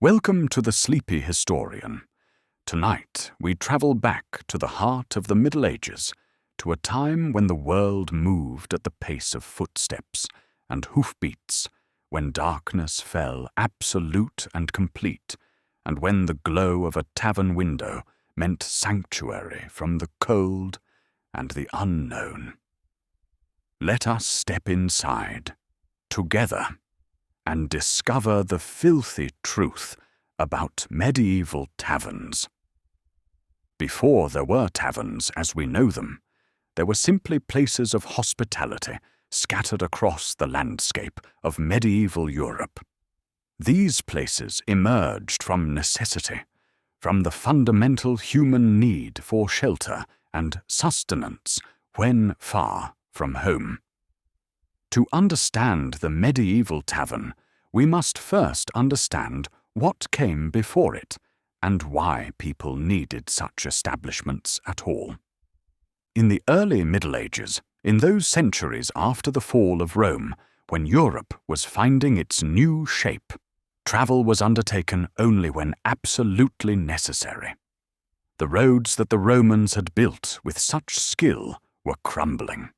Welcome to the Sleepy Historian. Tonight, we travel back to the heart of the Middle Ages, to a time when the world moved at the pace of footsteps and hoofbeats, when darkness fell absolute and complete, and when the glow of a tavern window meant sanctuary from the cold and the unknown. Let us step inside, together, and discover the filthy truth about medieval taverns. Before there were taverns as we know them, there were simply places of hospitality scattered across the landscape of medieval Europe. These places emerged from necessity, from the fundamental human need for shelter and sustenance when far from home. To understand the medieval tavern, we must first understand what came before it and why people needed such establishments at all. In the early Middle Ages, in those centuries after the fall of Rome, when Europe was finding its new shape, travel was undertaken only when absolutely necessary. The roads that the Romans had built with such skill were crumbling.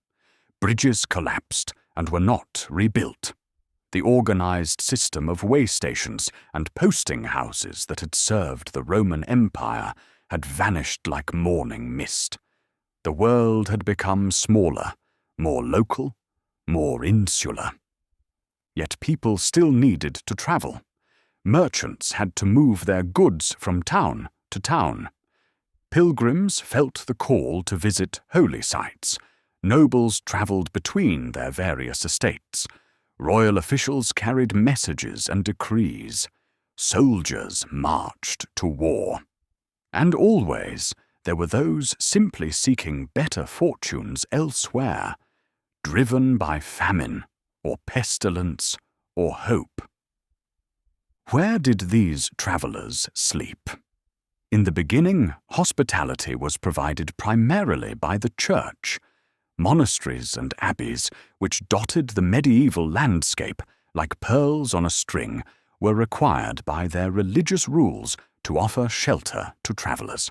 Bridges collapsed and were not rebuilt. The organized system of way stations and posting houses that had served the Roman Empire had vanished like morning mist. The world had become smaller, more local, more insular. Yet people still needed to travel. Merchants had to move their goods from town to town. Pilgrims felt the call to visit holy sites. Nobles travelled between their various estates. Royal officials carried messages and decrees. Soldiers marched to war. And always there were those simply seeking better fortunes elsewhere, driven by famine or pestilence or hope. Where did these travellers sleep? In the beginning, hospitality was provided primarily by the church. Monasteries and abbeys, which dotted the medieval landscape like pearls on a string, were required by their religious rules to offer shelter to travellers.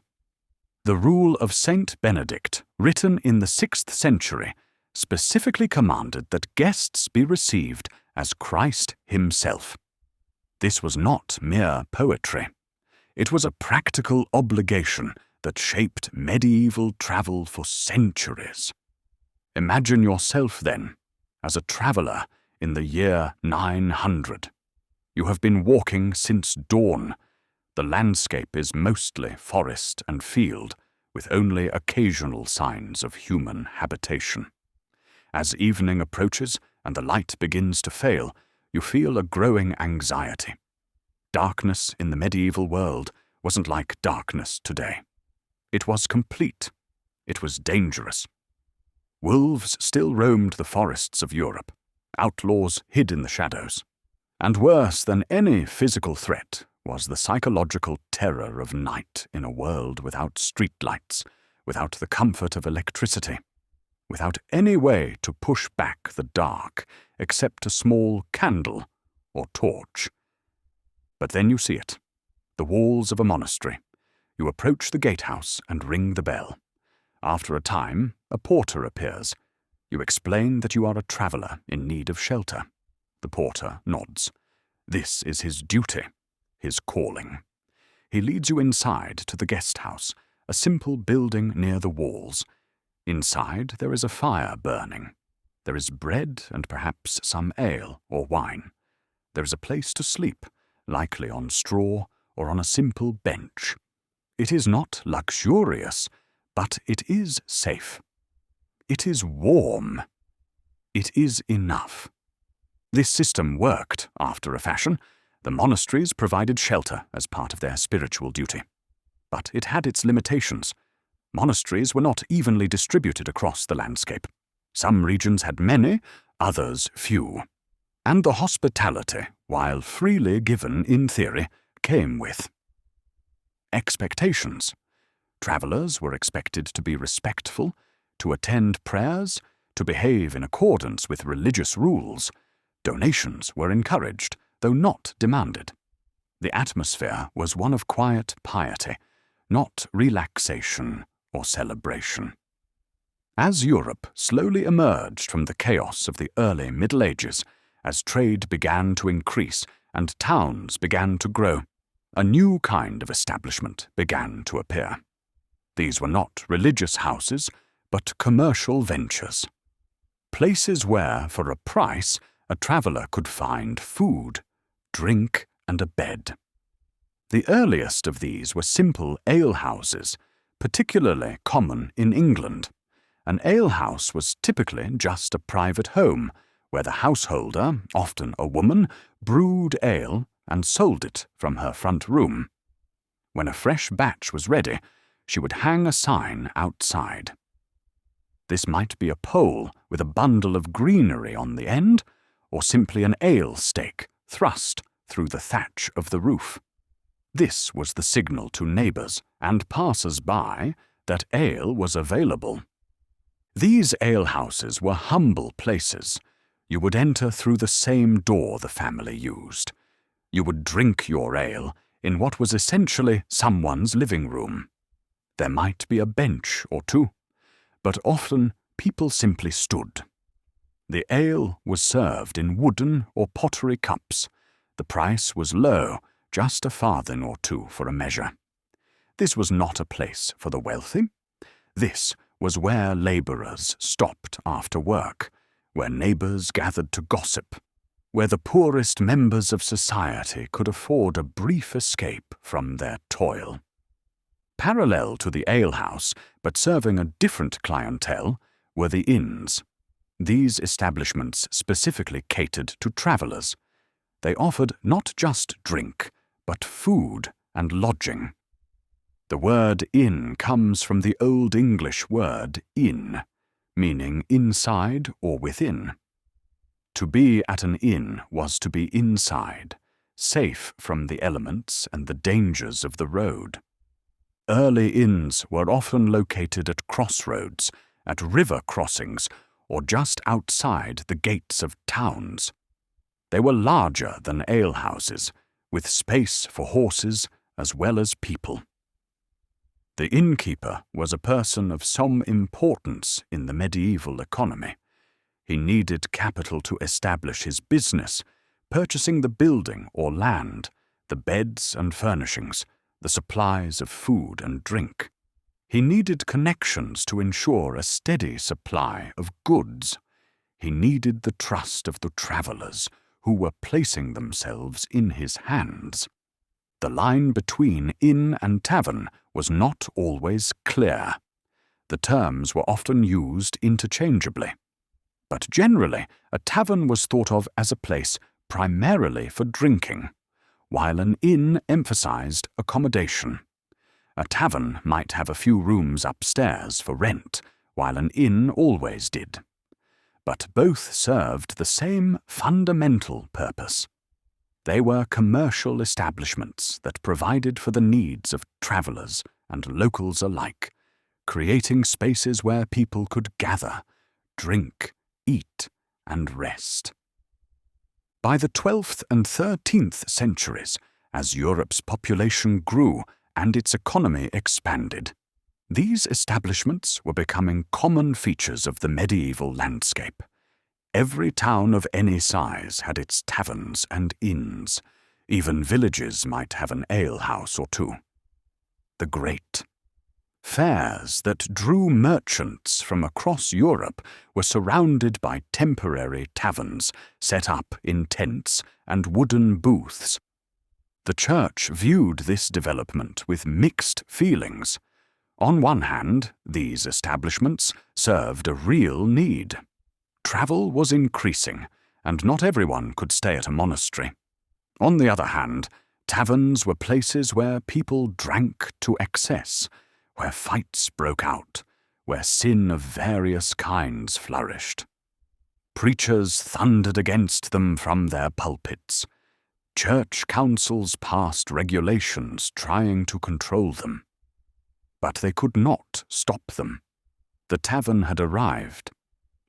The rule of Saint Benedict, written in the 6th century, specifically commanded that guests be received as Christ himself. This was not mere poetry. It was a practical obligation that shaped medieval travel for centuries. Imagine yourself, then, as a traveller in the year 900. You have been walking since dawn. The landscape is mostly forest and field, with only occasional signs of human habitation. As evening approaches and the light begins to fail, you feel a growing anxiety. Darkness in the medieval world wasn't like darkness today. It was complete. It was dangerous. Wolves still roamed the forests of Europe. Outlaws hid in the shadows. And worse than any physical threat was the psychological terror of night in a world without streetlights, without the comfort of electricity, without any way to push back the dark except a small candle or torch. But then you see it, the walls of a monastery. You approach the gatehouse and ring the bell. After a time, a porter appears. You explain that you are a traveller in need of shelter. The porter nods. This is his duty, his calling. He leads you inside to the guest house, a simple building near the walls. Inside there is a fire burning. There is bread and perhaps some ale or wine. There is a place to sleep, likely on straw or on a simple bench. It is not luxurious, but it is safe. It is warm. It is enough. This system worked after a fashion. The monasteries provided shelter as part of their spiritual duty. But it had its limitations. Monasteries were not evenly distributed across the landscape. Some regions had many, others few. And the hospitality, while freely given in theory, came with expectations. Travellers were expected to be respectful, to attend prayers, to behave in accordance with religious rules. Donations were encouraged, though not demanded. The atmosphere was one of quiet piety, not relaxation or celebration. As Europe slowly emerged from the chaos of the early Middle Ages, as trade began to increase and towns began to grow, a new kind of establishment began to appear. These were not religious houses, but commercial ventures. Places where, for a price, a traveller could find food, drink, and a bed. The earliest of these were simple alehouses, particularly common in England. An alehouse was typically just a private home, where the householder, often a woman, brewed ale and sold it from her front room. When a fresh batch was ready, she would hang a sign outside. This might be a pole with a bundle of greenery on the end, or simply an ale stake thrust through the thatch of the roof. This was the signal to neighbours and passers-by that ale was available. These alehouses were humble places. You would enter through the same door the family used. You would drink your ale in what was essentially someone's living room. There might be a bench or two, but often people simply stood. The ale was served in wooden or pottery cups. The price was low, just a farthing or two for a measure. This was not a place for the wealthy. This was where labourers stopped after work, where neighbours gathered to gossip, where the poorest members of society could afford a brief escape from their toil. Parallel to the alehouse, but serving a different clientele, were the inns. These establishments specifically catered to travellers. They offered not just drink, but food and lodging. The word inn comes from the Old English word in, meaning inside or within. To be at an inn was to be inside, safe from the elements and the dangers of the road. Early inns were often located at crossroads, at river crossings, or just outside the gates of towns. They were larger than alehouses, with space for horses as well as people. The innkeeper was a person of some importance in the medieval economy. He needed capital to establish his business, purchasing the building or land, the beds and furnishings, the supplies of food and drink. He needed connections to ensure a steady supply of goods. He needed the trust of the travellers who were placing themselves in his hands. The line between inn and tavern was not always clear. The terms were often used interchangeably. But generally, a tavern was thought of as a place primarily for drinking, while an inn emphasized accommodation. A tavern might have a few rooms upstairs for rent, while an inn always did. But both served the same fundamental purpose. They were commercial establishments that provided for the needs of travellers and locals alike, creating spaces where people could gather, drink, eat, and rest. By the 12th and 13th centuries, as Europe's population grew and its economy expanded, these establishments were becoming common features of the medieval landscape. Every town of any size had its taverns and inns. Even villages might have an alehouse or two. The great fairs that drew merchants from across Europe were surrounded by temporary taverns set up in tents and wooden booths. The church viewed this development with mixed feelings. On one hand, these establishments served a real need. Travel was increasing, and not everyone could stay at a monastery. On the other hand, taverns were places where people drank to excess, where fights broke out, where sin of various kinds flourished. Preachers thundered against them from their pulpits. Church councils passed regulations trying to control them. But they could not stop them. The tavern had arrived,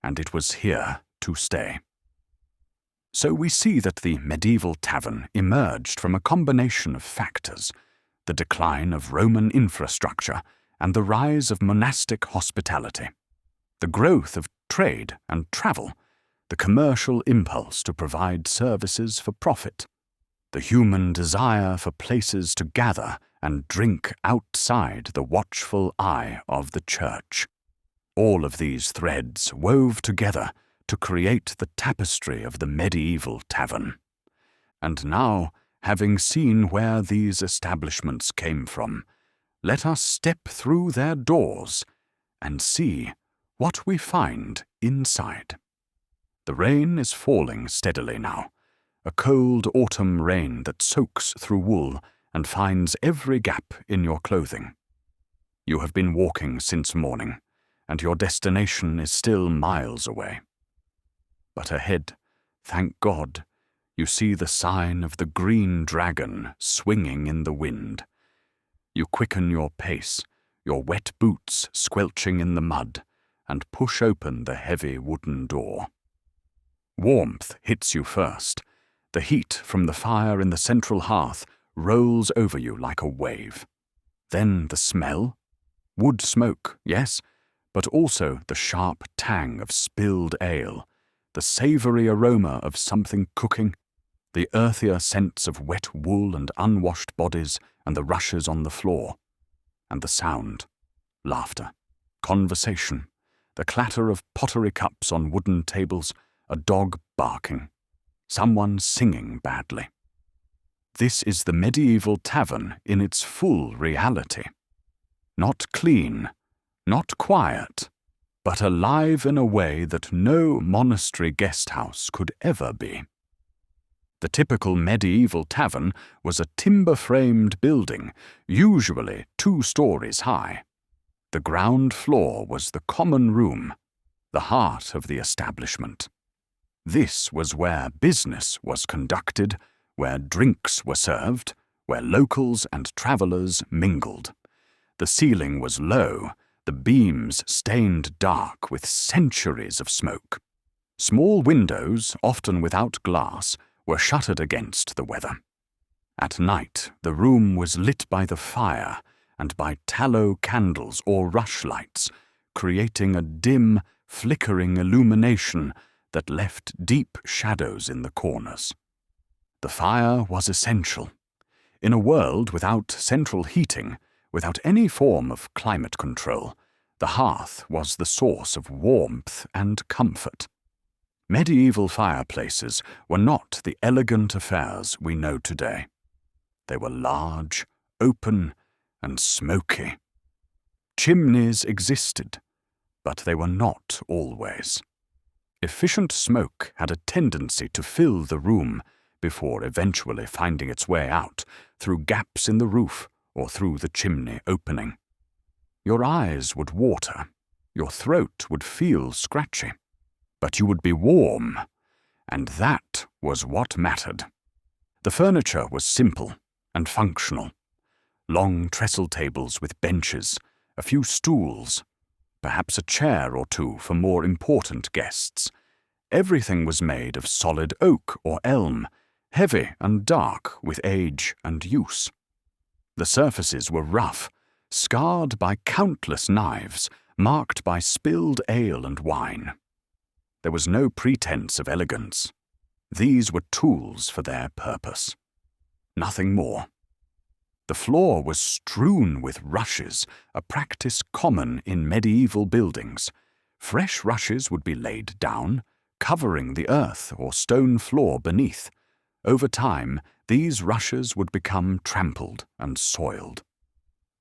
and it was here to stay. So we see that the medieval tavern emerged from a combination of factors: the decline of Roman infrastructure and the rise of monastic hospitality, the growth of trade and travel, the commercial impulse to provide services for profit, the human desire for places to gather and drink outside the watchful eye of the church. All of these threads wove together to create the tapestry of the medieval tavern. And now, having seen where these establishments came from, let us step through their doors and see what we find inside. The rain is falling steadily now, a cold autumn rain that soaks through wool and finds every gap in your clothing. You have been walking since morning, and your destination is still miles away. But ahead, thank God, you see the sign of the green dragon swinging in the wind. You quicken your pace, your wet boots squelching in the mud, and push open the heavy wooden door. Warmth hits you first. The heat from the fire in the central hearth rolls over you like a wave. Then the smell. Wood smoke, yes, but also the sharp tang of spilled ale, the savoury aroma of something cooking, the earthier scents of wet wool and unwashed bodies and the rushes on the floor, and the sound, laughter, conversation, the clatter of pottery cups on wooden tables, a dog barking, someone singing badly. This is the medieval tavern in its full reality. Not clean, not quiet, but alive in a way that no monastery guesthouse could ever be. The typical medieval tavern was a timber-framed building, usually 2 stories high. The ground floor was the common room, the heart of the establishment. This was where business was conducted, where drinks were served, where locals and travellers mingled. The ceiling was low, the beams stained dark with centuries of smoke. Small windows, often without glass, were shuttered against the weather. At night, the room was lit by the fire and by tallow candles or rushlights, creating a dim, flickering illumination that left deep shadows in the corners. The fire was essential. In a world without central heating, without any form of climate control, the hearth was the source of warmth and comfort. Medieval fireplaces were not the elegant affairs we know today. They were large, open, and smoky. Chimneys existed, but they were not always. Efficient smoke had a tendency to fill the room before eventually finding its way out through gaps in the roof or through the chimney opening. Your eyes would water, your throat would feel scratchy, but you would be warm, and that was what mattered. The furniture was simple and functional. Long trestle tables with benches, a few stools, perhaps a chair or 2 for more important guests. Everything was made of solid oak or elm, heavy and dark with age and use. The surfaces were rough, scarred by countless knives, marked by spilled ale and wine. There was no pretense of elegance. These were tools for their purpose. Nothing more. The floor was strewn with rushes, a practice common in medieval buildings. Fresh rushes would be laid down, covering the earth or stone floor beneath. Over time, these rushes would become trampled and soiled.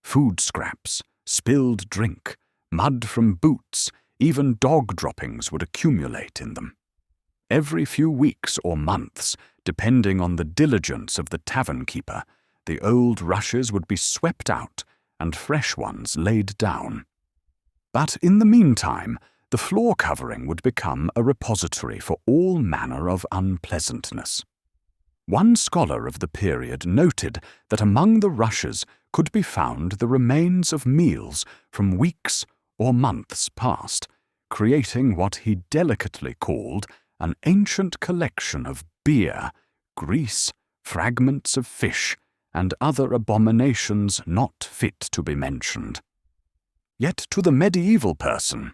Food scraps, spilled drink, mud from boots, even dog droppings would accumulate in them. Every few weeks or months, depending on the diligence of the tavern keeper, the old rushes would be swept out and fresh ones laid down. But in the meantime, the floor covering would become a repository for all manner of unpleasantness. One scholar of the period noted that among the rushes could be found the remains of meals from weeks or months past, creating what he delicately called an ancient collection of beer, grease, fragments of fish, and other abominations not fit to be mentioned. Yet to the medieval person,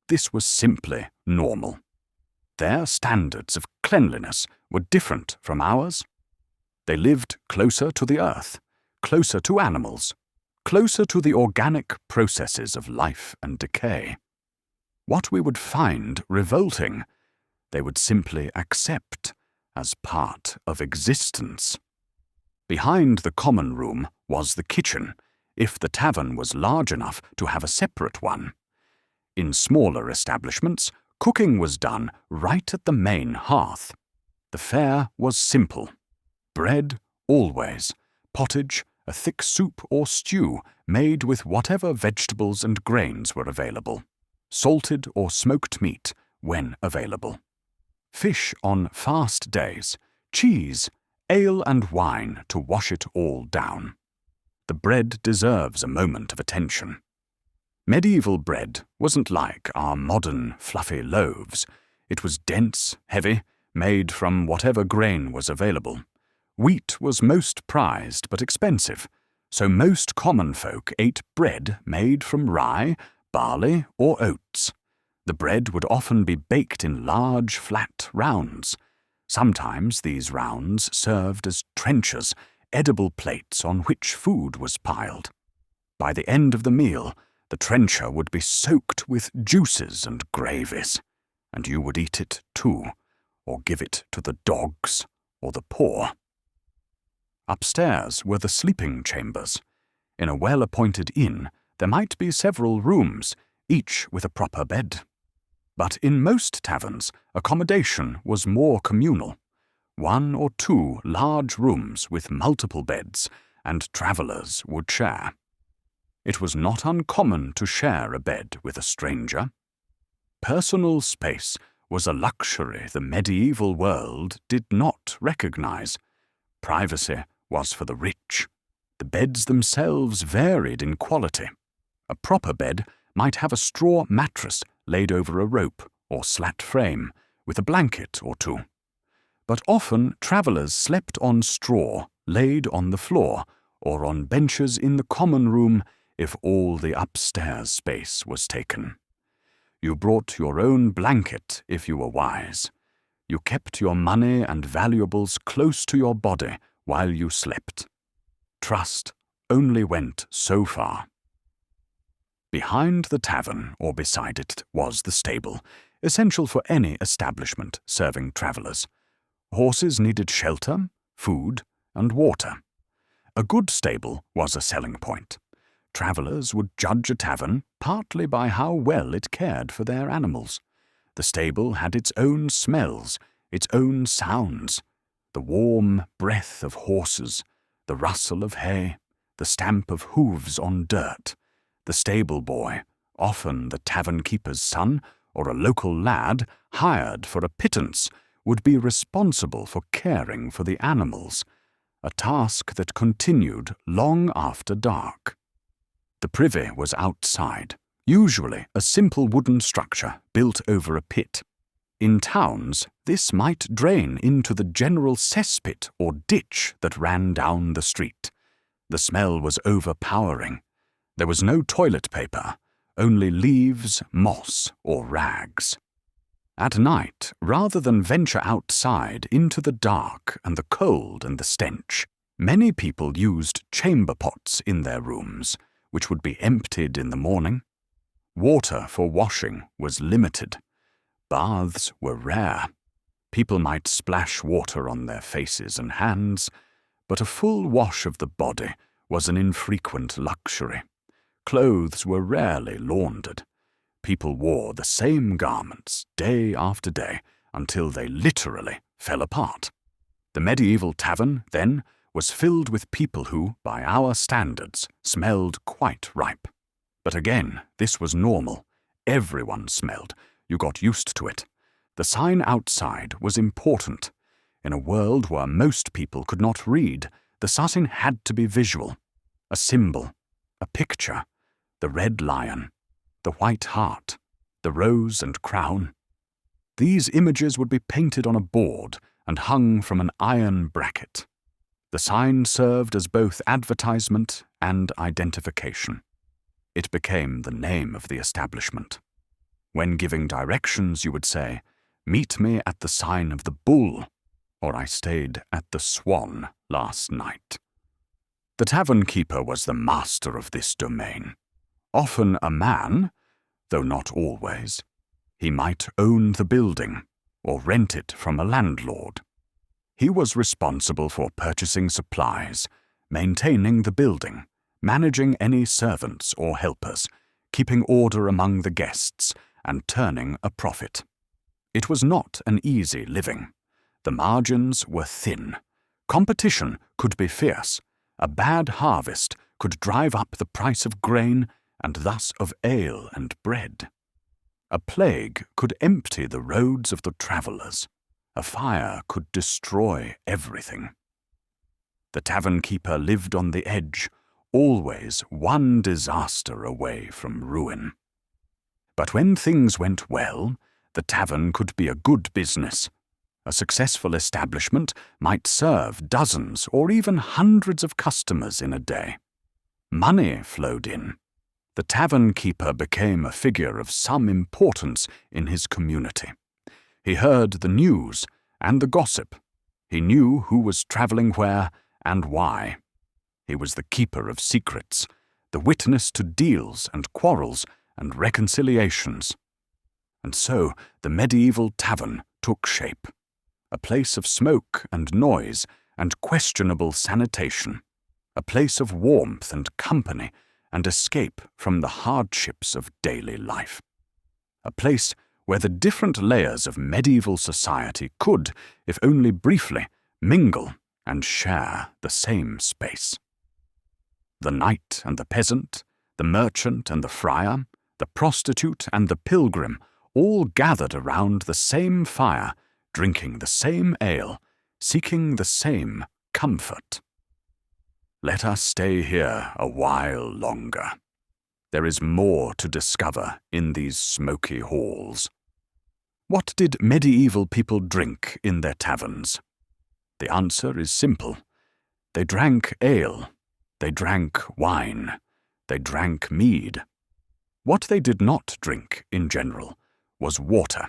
this was simply normal. Their standards of cleanliness were different from ours. They lived closer to the earth, closer to animals, closer to the organic processes of life and decay. What we would find revolting, they would simply accept as part of existence. Behind the common room was the kitchen, if the tavern was large enough to have a separate one. In smaller establishments, cooking was done right at the main hearth. The fare was simple. Bread, always, pottage, a thick soup or stew made with whatever vegetables and grains were available, salted or smoked meat when available, fish on fast days, cheese, ale and wine to wash it all down. The bread deserves a moment of attention. Medieval bread wasn't like our modern fluffy loaves. It was dense, heavy, made from whatever grain was available. Wheat was most prized but expensive, so most common folk ate bread made from rye, barley, or oats. The bread would often be baked in large, flat rounds. Sometimes these rounds served as trenchers, edible plates on which food was piled. By the end of the meal, the trencher would be soaked with juices and gravies, and you would eat it too, or give it to the dogs or the poor. Upstairs were the sleeping chambers. In a well-appointed inn, there might be several rooms, each with a proper bed. But in most taverns, accommodation was more communal. 1 or 2 large rooms with multiple beds, and travellers would share. It was not uncommon to share a bed with a stranger. Personal space was a luxury the medieval world did not recognize. Privacy was for the rich. The beds themselves varied in quality. A proper bed might have a straw mattress laid over a rope or slat frame, with a blanket or 2. But often travellers slept on straw laid on the floor, or on benches in the common room if all the upstairs space was taken. You brought your own blanket if you were wise. You kept your money and valuables close to your body while you slept. Trust only went so far. Behind the tavern, or beside it, was the stable, essential for any establishment serving travellers. Horses needed shelter, food, and water. A good stable was a selling point. Travellers would judge a tavern partly by how well it cared for their animals. The stable had its own smells, its own sounds. The warm breath of horses, the rustle of hay, the stamp of hooves on dirt. The stable boy, often the tavern keeper's son or a local lad hired for a pittance, would be responsible for caring for the animals, a task that continued long after dark. The privy was outside, usually a simple wooden structure built over a pit. In towns, this might drain into the general cesspit or ditch that ran down the street. The smell was overpowering. There was no toilet paper, only leaves, moss, or rags. At night, rather than venture outside into the dark and the cold and the stench, many people used chamber pots in their rooms, which would be emptied in the morning. Water for washing was limited. Baths were rare. People might splash water on their faces and hands, but a full wash of the body was an infrequent luxury. Clothes were rarely laundered. People wore the same garments day after day until they literally fell apart. The medieval tavern, then, was filled with people who, by our standards, smelled quite ripe. But again, this was normal. Everyone smelled. You got used to it. The sign outside was important. In a world where most people could not read, the sign had to be visual. A symbol, a picture, the red lion, the white hart, the rose and crown. These images would be painted on a board and hung from an iron bracket. The sign served as both advertisement and identification. It became the name of the establishment. When giving directions, you would say, "Meet me at the sign of the Bull," or "I stayed at the Swan last night." The tavern keeper was the master of this domain. Often a man, though not always. He might own the building or rent it from a landlord. He was responsible for purchasing supplies, maintaining the building, managing any servants or helpers, keeping order among the guests, and turning a profit. It was not an easy living. The margins were thin. Competition could be fierce. A bad harvest could drive up the price of grain and thus of ale and bread. A plague could empty the roads of the travellers. A fire could destroy everything. The tavern keeper lived on the edge, always one disaster away from ruin. But when things went well, the tavern could be a good business. A successful establishment might serve dozens or even hundreds of customers in a day. Money flowed in. The tavern keeper became a figure of some importance in his community. He heard the news and the gossip. He knew who was travelling where and why. He was the keeper of secrets, the witness to deals and quarrels and reconciliations. And so the medieval tavern took shape, a place of smoke and noise and questionable sanitation, a place of warmth and company and escape from the hardships of daily life, a place where the different layers of medieval society could, if only briefly, mingle and share the same space. The knight and the peasant, the merchant and the friar, the prostitute and the pilgrim all gathered around the same fire, drinking the same ale, seeking the same comfort. Let us stay here a while longer. There is more to discover in these smoky halls. What did medieval people drink in their taverns? The answer is simple. They drank ale. They drank wine. They drank mead. What they did not drink, in general, was water.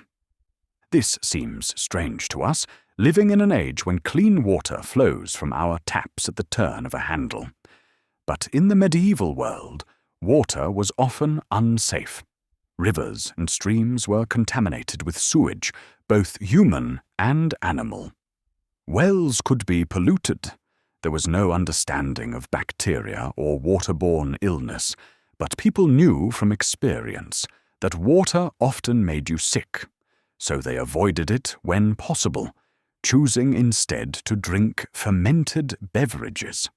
This seems strange to us, living in an age when clean water flows from our taps at the turn of a handle. But in the medieval world, water was often unsafe. Rivers and streams were contaminated with sewage, both human and animal. Wells could be polluted. There was no understanding of bacteria or waterborne illness, but people knew from experience that water often made you sick, so they avoided it when possible, choosing instead to drink fermented beverages.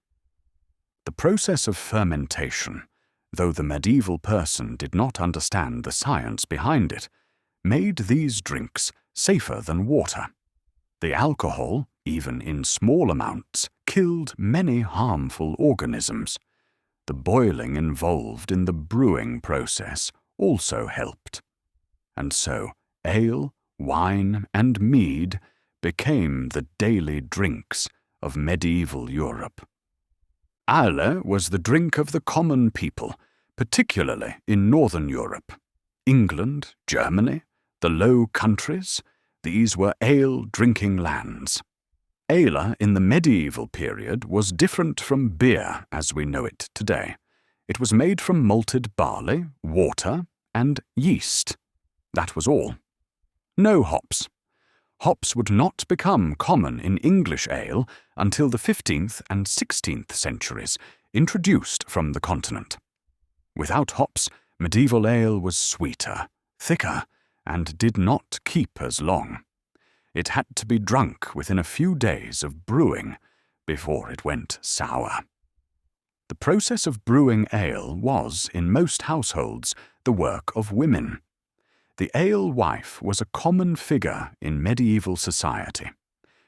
The process of fermentation, though the medieval person did not understand the science behind it, made these drinks safer than water. The alcohol, even in small amounts, killed many harmful organisms. The boiling involved in the brewing process also helped. And so ale, wine, and mead became the daily drinks of medieval Europe. Ale was the drink of the common people, particularly in Northern Europe. England, Germany, the Low Countries, these were ale-drinking lands. Ale in the medieval period was different from beer as we know it today. It was made from malted barley, water, and yeast. That was all. No hops. Hops would not become common in English ale until the 15th and 16th centuries, introduced from the continent. Without hops, medieval ale was sweeter, thicker, and did not keep as long. It had to be drunk within a few days of brewing before it went sour. The process of brewing ale was, in most households, the work of women. The alewife was a common figure in medieval society.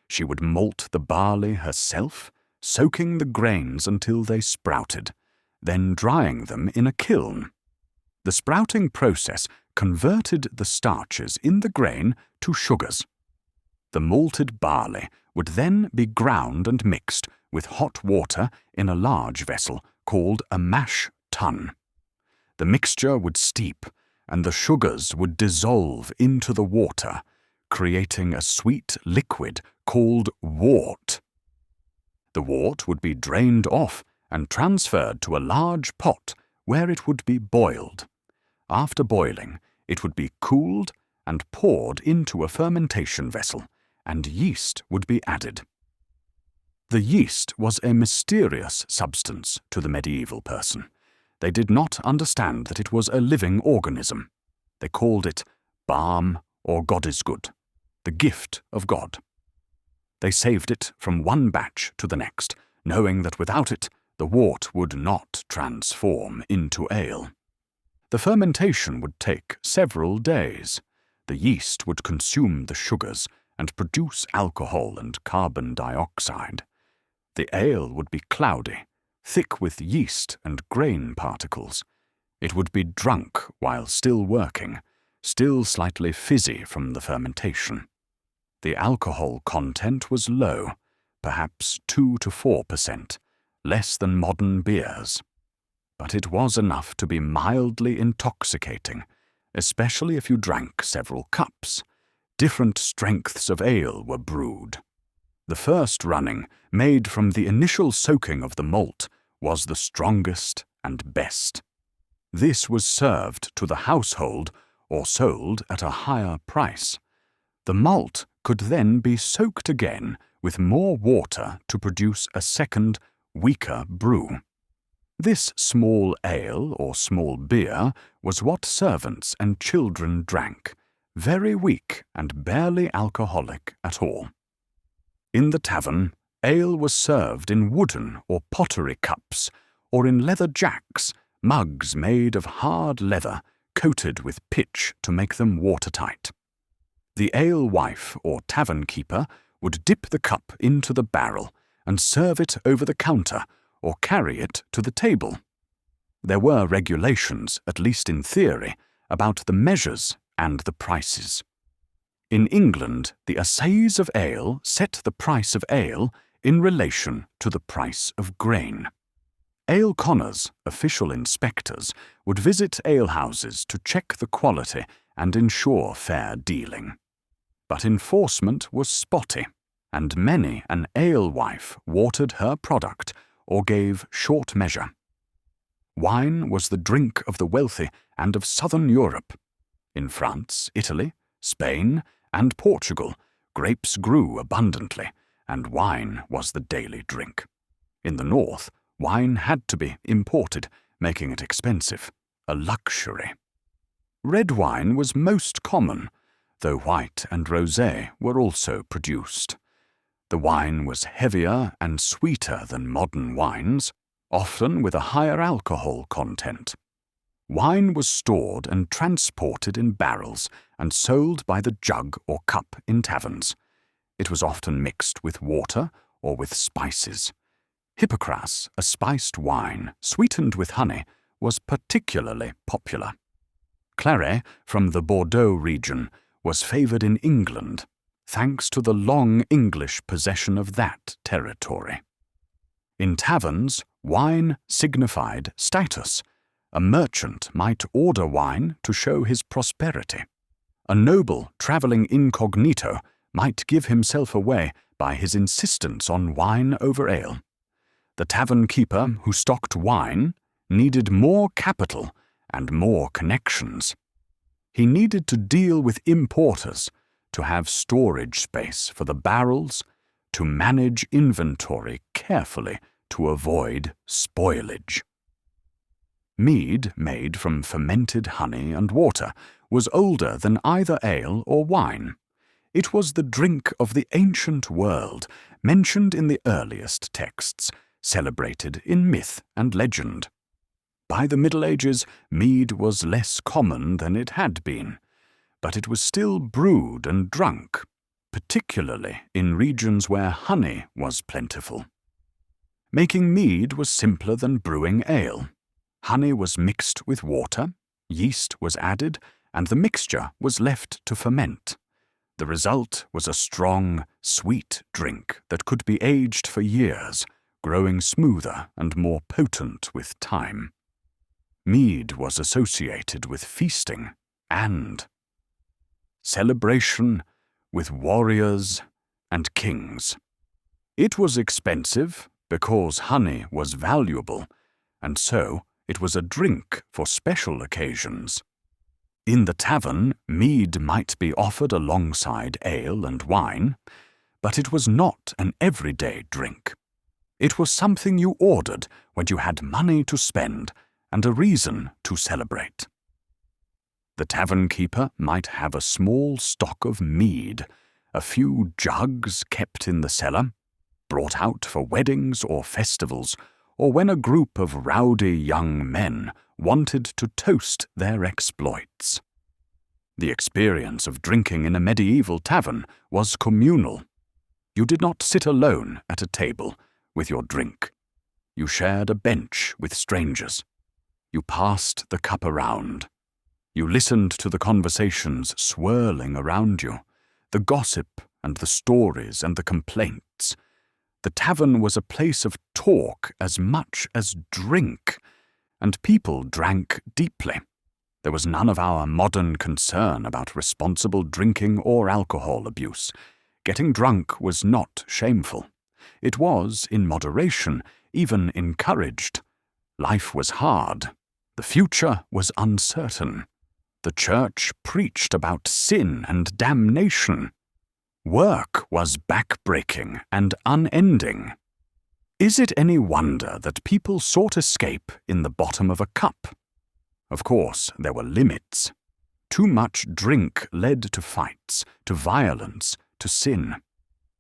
She would malt the barley herself, soaking the grains until they sprouted, then drying them in a kiln. The sprouting process converted the starches in the grain to sugars. The malted barley would then be ground and mixed with hot water in a large vessel called a mash tun. The mixture would steep, and the sugars would dissolve into the water, creating a sweet liquid called wort. The wort would be drained off and transferred to a large pot where it would be boiled. After boiling, it would be cooled and poured into a fermentation vessel, and yeast would be added. The yeast was a mysterious substance to the medieval person. They did not understand that it was a living organism. They called it balm or Goddesgut, the gift of God. They saved it from one batch to the next, knowing that without it, the wort would not transform into ale. The fermentation would take several days. The yeast would consume the sugars and produce alcohol and carbon dioxide. The ale would be cloudy, thick with yeast and grain particles. It would be drunk while still working, still slightly fizzy from the fermentation. The alcohol content was low, perhaps 2 to 4%, less than modern beers. But it was enough to be mildly intoxicating, especially if you drank several cups. Different strengths of ale were brewed. The first running, made from the initial soaking of the malt, was the strongest and best. This was served to the household or sold at a higher price. The malt could then be soaked again with more water to produce a second, weaker brew. This small ale or small beer was what servants and children drank, very weak and barely alcoholic at all. In the tavern, ale was served in wooden or pottery cups, or in leather jacks, mugs made of hard leather coated with pitch to make them watertight. The alewife or tavern keeper would dip the cup into the barrel and serve it over the counter or carry it to the table. There were regulations, at least in theory, about the measures and the prices. In England, the assayes of ale set the price of ale in relation to the price of grain. Ale conners, official inspectors, would visit alehouses to check the quality and ensure fair dealing. But enforcement was spotty, and many an alewife watered her product or gave short measure. Wine was the drink of the wealthy and of southern Europe. In France, Italy, Spain, and Portugal, grapes grew abundantly, and wine was the daily drink. In the north, wine had to be imported, making it expensive, a luxury. Red wine was most common, though white and rosé were also produced. The wine was heavier and sweeter than modern wines, often with a higher alcohol content. Wine was stored and transported in barrels and sold by the jug or cup in taverns. It was often mixed with water or with spices. Hippocras, a spiced wine sweetened with honey, was particularly popular. Claret, from the Bordeaux region, was favoured in England, thanks to the long English possession of that territory. In taverns, wine signified status. A merchant might order wine to show his prosperity. A noble travelling incognito might give himself away by his insistence on wine over ale. The tavern keeper who stocked wine needed more capital and more connections. He needed to deal with importers, to have storage space for the barrels, to manage inventory carefully to avoid spoilage. Mead, made from fermented honey and water, was older than either ale or wine. It was the drink of the ancient world, mentioned in the earliest texts, celebrated in myth and legend. By the Middle Ages, mead was less common than it had been, but it was still brewed and drunk, particularly in regions where honey was plentiful. Making mead was simpler than brewing ale. Honey was mixed with water, Yeast was added, and the mixture was left to ferment. The result was a strong, sweet drink that could be aged for years, growing smoother and more potent with time. Mead was associated with feasting and celebration with warriors and kings. It was expensive because honey was valuable, and so it was a drink for special occasions. In the tavern, mead might be offered alongside ale and wine, but it was not an everyday drink. It was something you ordered when you had money to spend and a reason to celebrate. The tavern keeper might have a small stock of mead, a few jugs kept in the cellar, brought out for weddings or festivals, or when a group of rowdy young men wanted to toast their exploits. The experience of drinking in a medieval tavern was communal. You did not sit alone at a table with your drink. You shared a bench with strangers. You passed the cup around. You listened to the conversations swirling around you, the gossip and the stories and the complaints. The tavern was a place of talk as much as drink, and people drank deeply. There was none of our modern concern about responsible drinking or alcohol abuse. Getting drunk was not shameful. It was, in moderation, even encouraged. Life was hard. The future was uncertain. The church preached about sin and damnation. Work was backbreaking and unending. Is it any wonder that people sought escape in the bottom of a cup? Of course, there were limits. Too much drink led to fights, to violence, to sin.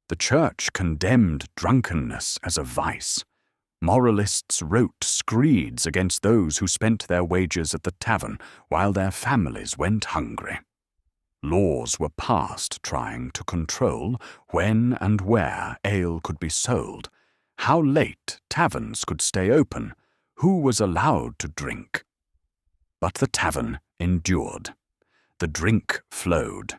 The church condemned drunkenness as a vice. Moralists wrote screeds against those who spent their wages at the tavern while their families went hungry. Laws were passed trying to control when and where ale could be sold, how late taverns could stay open, who was allowed to drink. But the tavern endured. The drink flowed.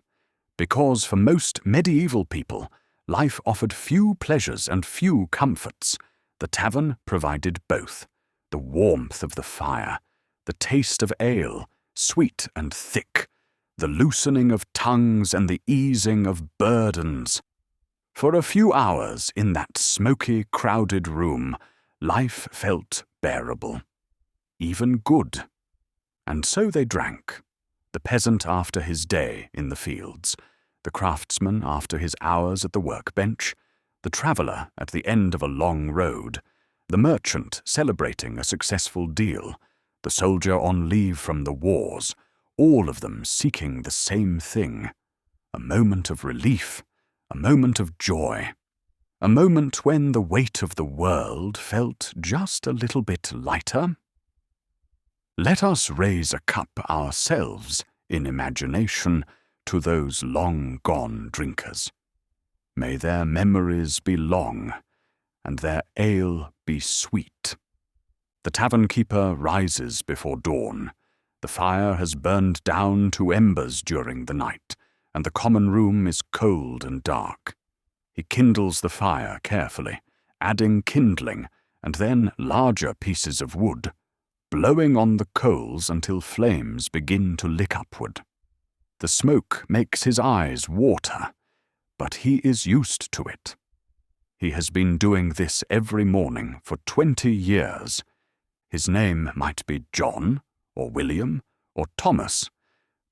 Because for most medieval people, life offered few pleasures and few comforts. The tavern provided both: the warmth of the fire, the taste of ale, sweet and thick, the loosening of tongues and the easing of burdens. For a few hours in that smoky, crowded room, life felt bearable, even good. And so they drank, the peasant after his day in the fields, the craftsman after his hours at the workbench, the traveller at the end of a long road, the merchant celebrating a successful deal, the soldier on leave from the wars, all of them seeking the same thing: a moment of relief, a moment of joy, a moment when the weight of the world felt just a little bit lighter. Let us raise a cup ourselves in imagination to those long-gone drinkers. May their memories be long, and their ale be sweet. The tavern keeper rises before dawn. The fire has burned down to embers during the night, and the common room is cold and dark. He kindles the fire carefully, adding kindling and then larger pieces of wood, blowing on the coals until flames begin to lick upward. The smoke makes his eyes water, but he is used to it. He has been doing this every morning for 20 years. His name might be John, or William, or Thomas,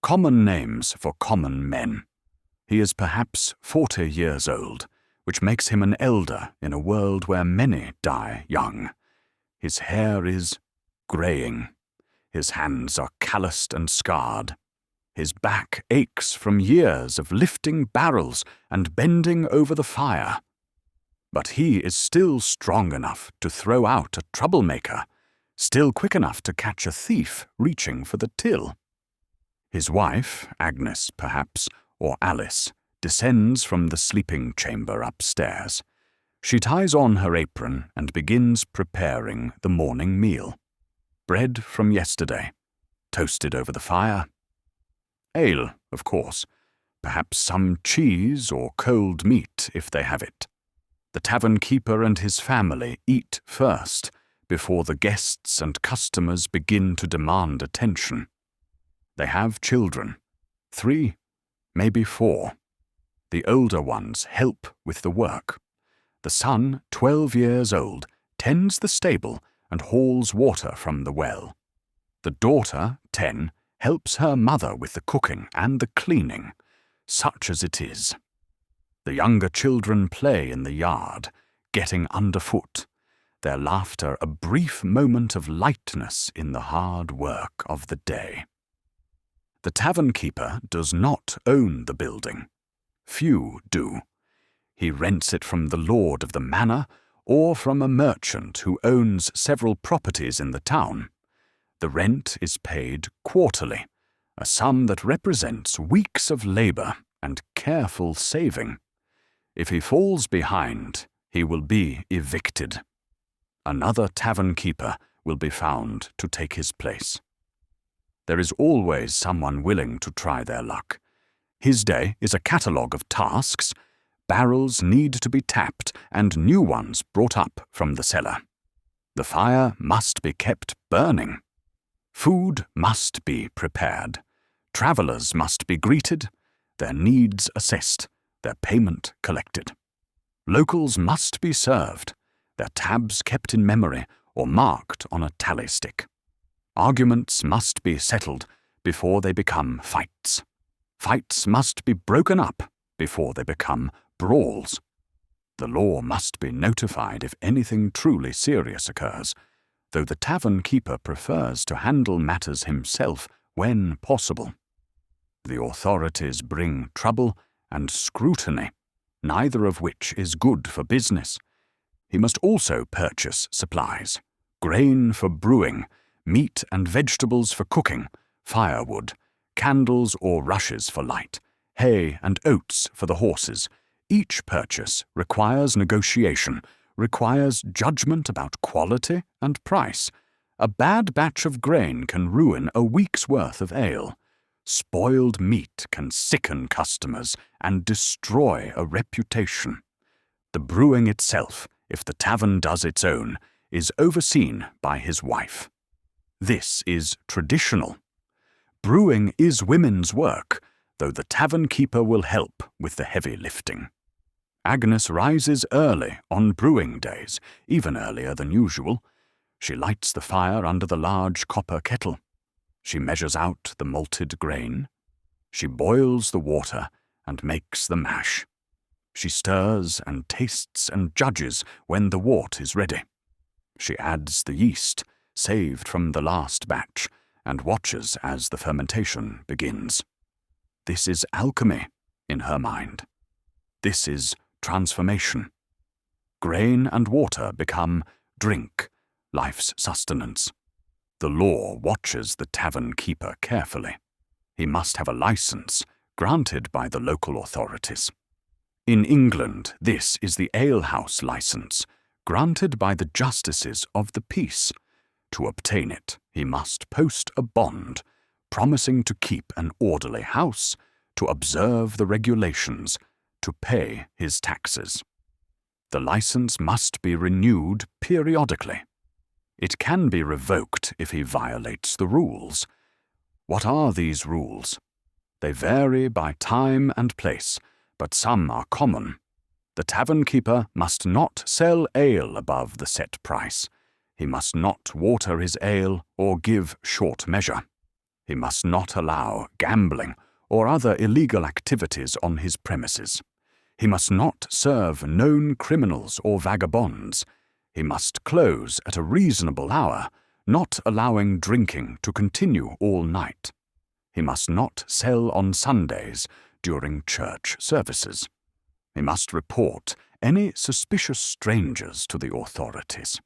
common names for common men. He is perhaps 40 years old, which makes him an elder in a world where many die young. His hair is greying. His hands are calloused and scarred. His back aches from years of lifting barrels and bending over the fire. But he is still strong enough to throw out a troublemaker, still quick enough to catch a thief reaching for the till. His wife, Agnes perhaps, or Alice, descends from the sleeping chamber upstairs. She ties on her apron and begins preparing the morning meal. Bread from yesterday, toasted over the fire. Ale, of course, perhaps some cheese or cold meat if they have it. The tavern keeper and his family eat first, before the guests and customers begin to demand attention. They have children, 3, maybe 4. The older ones help with the work. The son, 12 years old, tends the stable and hauls water from the well. The daughter, 10, helps her mother with the cooking and the cleaning, such as it is. The younger children play in the yard, getting underfoot, their laughter a brief moment of lightness in the hard work of the day. The tavern keeper does not own the building. Few do. He rents it from the lord of the manor or from a merchant who owns several properties in the town. The rent is paid quarterly, a sum that represents weeks of labor and careful saving. If he falls behind, he will be evicted. Another tavern keeper will be found to take his place. There is always someone willing to try their luck. His day is a catalogue of tasks. Barrels need to be tapped and new ones brought up from the cellar. The fire must be kept burning. Food must be prepared. Travellers must be greeted, their needs assessed, their payment collected. Locals must be served, their tabs kept in memory or marked on a tally stick. Arguments must be settled before they become fights. Fights must be broken up before they become brawls. The law must be notified if anything truly serious occurs, though the tavern keeper prefers to handle matters himself when possible. The authorities bring trouble and scrutiny, neither of which is good for business. He must also purchase supplies: grain for brewing, meat and vegetables for cooking, firewood, candles or rushes for light, hay and oats for the horses. Each purchase requires negotiation, requires judgment about quality and price. A bad batch of grain can ruin a week's worth of ale. Spoiled meat can sicken customers and destroy a reputation. The brewing itself, if the tavern does its own, is overseen by his wife. This is traditional. Brewing is women's work, though the tavern keeper will help with the heavy lifting. Agnes rises early on brewing days, even earlier than usual. She lights the fire under the large copper kettle. She measures out the malted grain. She boils the water and makes the mash. She stirs and tastes and judges when the wort is ready. She adds the yeast, saved from the last batch, and watches as the fermentation begins. This is alchemy in her mind. This is transformation. Grain and water become drink, life's sustenance. The law watches the tavern keeper carefully. He must have a license granted by the local authorities. In England, this is the alehouse license, granted by the justices of the peace. To obtain it, he must post a bond, promising to keep an orderly house, to observe the regulations, to pay his taxes. The license must be renewed periodically. It can be revoked if he violates the rules. What are these rules? They vary by time and place, but some are common. The tavern keeper must not sell ale above the set price. He must not water his ale or give short measure. He must not allow gambling or other illegal activities on his premises. He must not serve known criminals or vagabonds. He must close at a reasonable hour, not allowing drinking to continue all night. He must not sell on Sundays during church services. He must report any suspicious strangers to the authorities.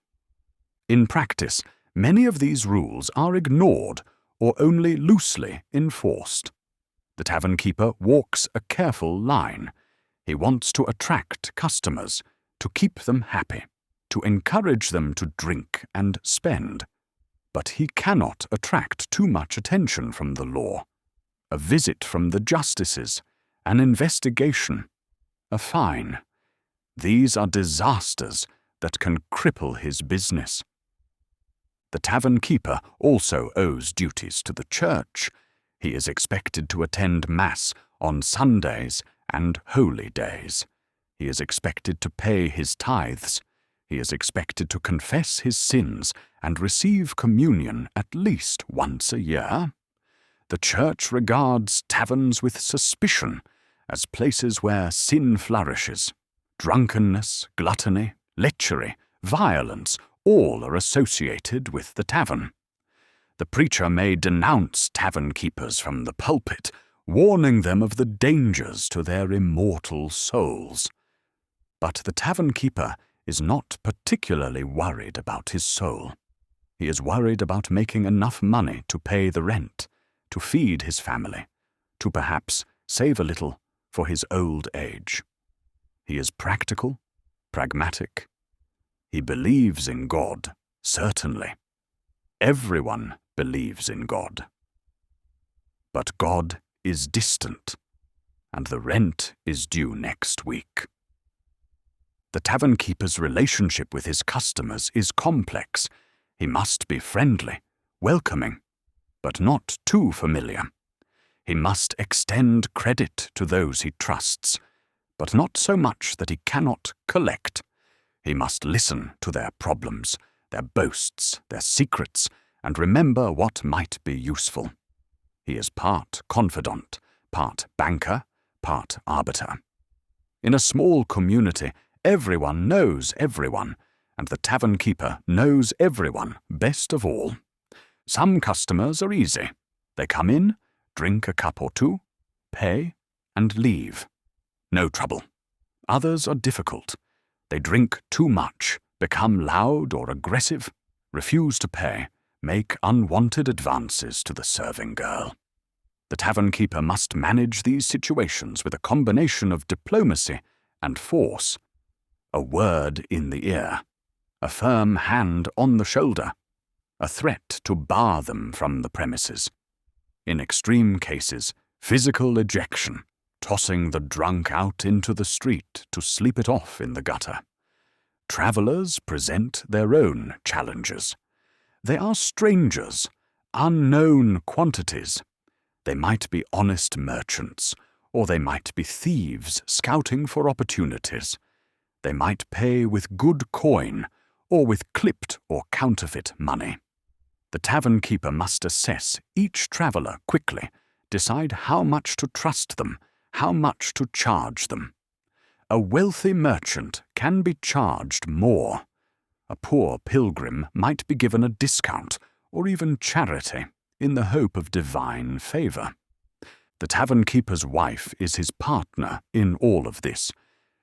In practice, many of these rules are ignored or only loosely enforced. The tavern keeper walks a careful line. He wants to attract customers, to keep them happy, to encourage them to drink and spend. But he cannot attract too much attention from the law. A visit from the justices, an investigation, a fine. These are disasters that can cripple his business. The tavern keeper also owes duties to the church. He is expected to attend Mass on Sundays and holy days. He is expected to pay his tithes. He is expected to confess his sins and receive communion at least once a year. The church regards taverns with suspicion as places where sin flourishes. Drunkenness, gluttony, lechery, violence, all are associated with the tavern. The preacher may denounce tavern keepers from the pulpit, warning them of the dangers to their immortal souls. But the tavern keeper is not particularly worried about his soul. He is worried about making enough money to pay the rent, to feed his family, to perhaps save a little for his old age. He is practical, pragmatic. He believes in God, certainly. Everyone believes in God. But God is distant, and the rent is due next week. The tavern keeper's relationship with his customers is complex. He must be friendly, welcoming, but not too familiar. He must extend credit to those he trusts, but not so much that he cannot collect. He must listen to their problems, their boasts, their secrets, and remember what might be useful. He is part confidant, part banker, part arbiter. In a small community, everyone knows everyone, and the tavern keeper knows everyone best of all. Some customers are easy. They come in, drink a cup or two, pay, and leave. No trouble. Others are difficult. They drink too much, become loud or aggressive, refuse to pay, make unwanted advances to the serving girl. The tavern keeper must manage these situations with a combination of diplomacy and force. A word in the ear, a firm hand on the shoulder, a threat to bar them from the premises. In extreme cases, physical ejection, tossing the drunk out into the street to sleep it off in the gutter. Travellers present their own challenges. They are strangers, unknown quantities. They might be honest merchants, or they might be thieves scouting for opportunities. They might pay with good coin, or with clipped or counterfeit money. The tavern keeper must assess each traveller quickly, decide how much to trust them, how much to charge them. A wealthy merchant can be charged more. A poor pilgrim might be given a discount, or even charity, in the hope of divine favour. The tavern keeper's wife is his partner in all of this.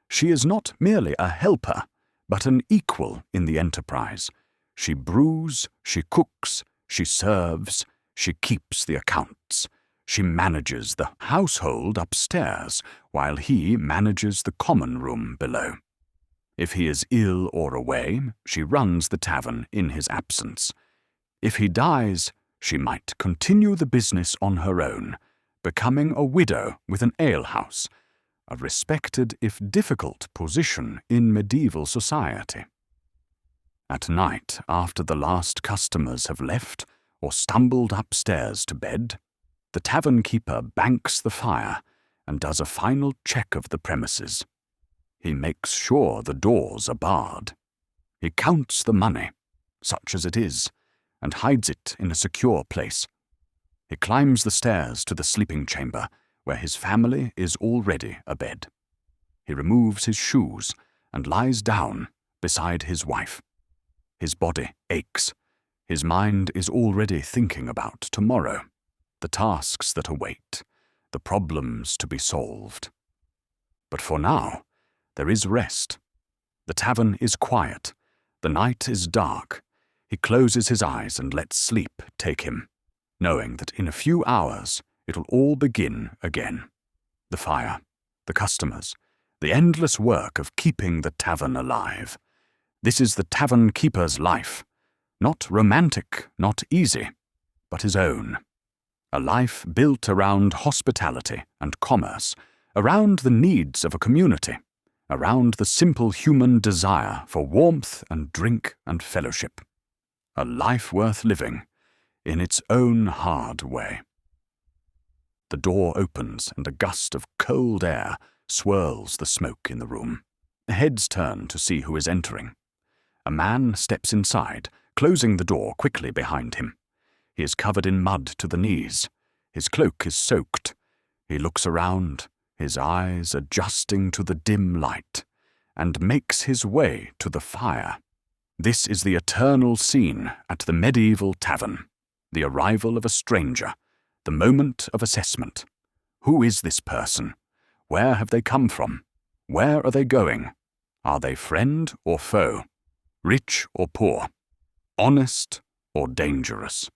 She is not merely a helper, but an equal in the enterprise. She brews, she cooks, she serves, she keeps the accounts. She manages the household upstairs, while he manages the common room below. If he is ill or away, she runs the tavern in his absence. If he dies, she might continue the business on her own, becoming a widow with an alehouse, a respected if difficult position in medieval society. At night, after the last customers have left or stumbled upstairs to bed, the tavern keeper banks the fire and does a final check of the premises. He makes sure the doors are barred. He counts the money, such as it is, and hides it in a secure place. He climbs the stairs to the sleeping chamber, where his family is already abed. He removes his shoes and lies down beside his wife. His body aches. His mind is already thinking about tomorrow, the tasks that await, the problems to be solved. But for now, there is rest. The tavern is quiet. The night is dark. He closes his eyes and lets sleep take him, knowing that in a few hours it will all begin again. The fire, the customers, the endless work of keeping the tavern alive. This is the tavern keeper's life. Not romantic, not easy, but his own. A life built around hospitality and commerce, around the needs of a community, around the simple human desire for warmth and drink and fellowship. A life worth living, in its own hard way. The door opens and a gust of cold air swirls the smoke in the room. Heads turn to see who is entering. A man steps inside, closing the door quickly behind him. He is covered in mud to the knees. His cloak is soaked. He looks around, his eyes adjusting to the dim light, and makes his way to the fire. This is the eternal scene at the medieval tavern. The arrival of a stranger, the moment of assessment. Who is this person? Where have they come from? Where are they going? Are they friend or foe? Rich or poor? Honest or dangerous?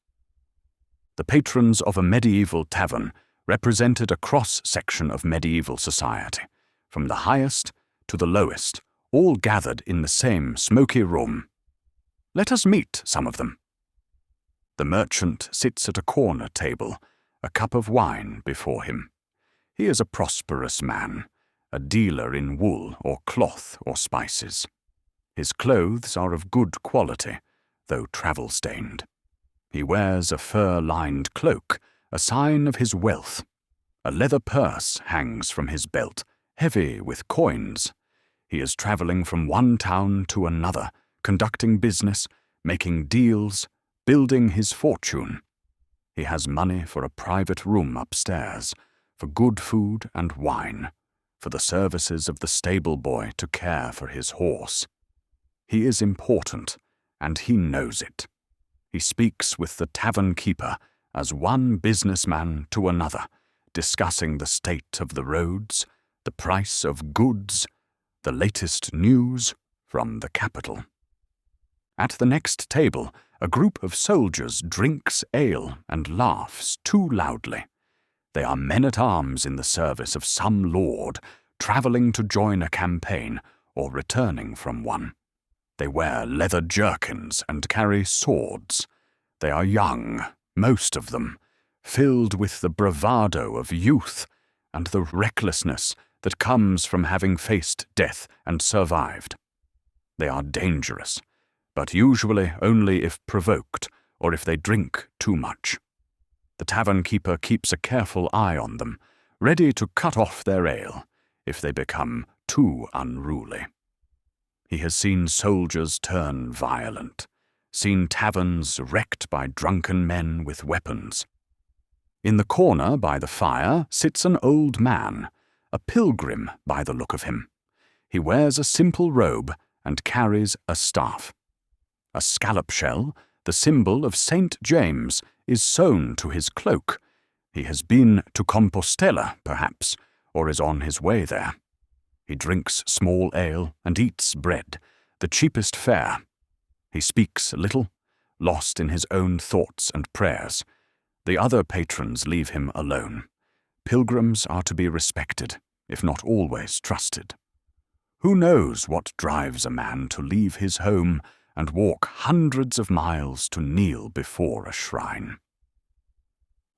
The patrons of a medieval tavern represented a cross-section of medieval society, from the highest to the lowest, all gathered in the same smoky room. Let us meet some of them. The merchant sits at a corner table, a cup of wine before him. He is a prosperous man, a dealer in wool or cloth or spices. His clothes are of good quality, though travel-stained. He wears a fur-lined cloak, a sign of his wealth. A leather purse hangs from his belt, heavy with coins. He is traveling from one town to another, conducting business, making deals, building his fortune. He has money for a private room upstairs, for good food and wine, for the services of the stable boy to care for his horse. He is important, and he knows it. He speaks with the tavern keeper as one businessman to another, discussing the state of the roads, the price of goods, the latest news from the capital. At the next table, a group of soldiers drinks ale and laughs too loudly. They are men-at-arms in the service of some lord, travelling to join a campaign or returning from one. They wear leather jerkins and carry swords. They are young, most of them, filled with the bravado of youth and the recklessness that comes from having faced death and survived. They are dangerous, but usually only if provoked or if they drink too much. The tavern keeper keeps a careful eye on them, ready to cut off their ale if they become too unruly. He has seen soldiers turn violent, seen taverns wrecked by drunken men with weapons. In the corner by the fire sits an old man, a pilgrim by the look of him. He wears a simple robe and carries a staff. A scallop shell, the symbol of St. James, is sewn to his cloak. He has been to Compostela, perhaps, or is on his way there. He drinks small ale and eats bread, the cheapest fare. He speaks little, lost in his own thoughts and prayers. The other patrons leave him alone. Pilgrims are to be respected, if not always trusted. Who knows what drives a man to leave his home and walk hundreds of miles to kneel before a shrine?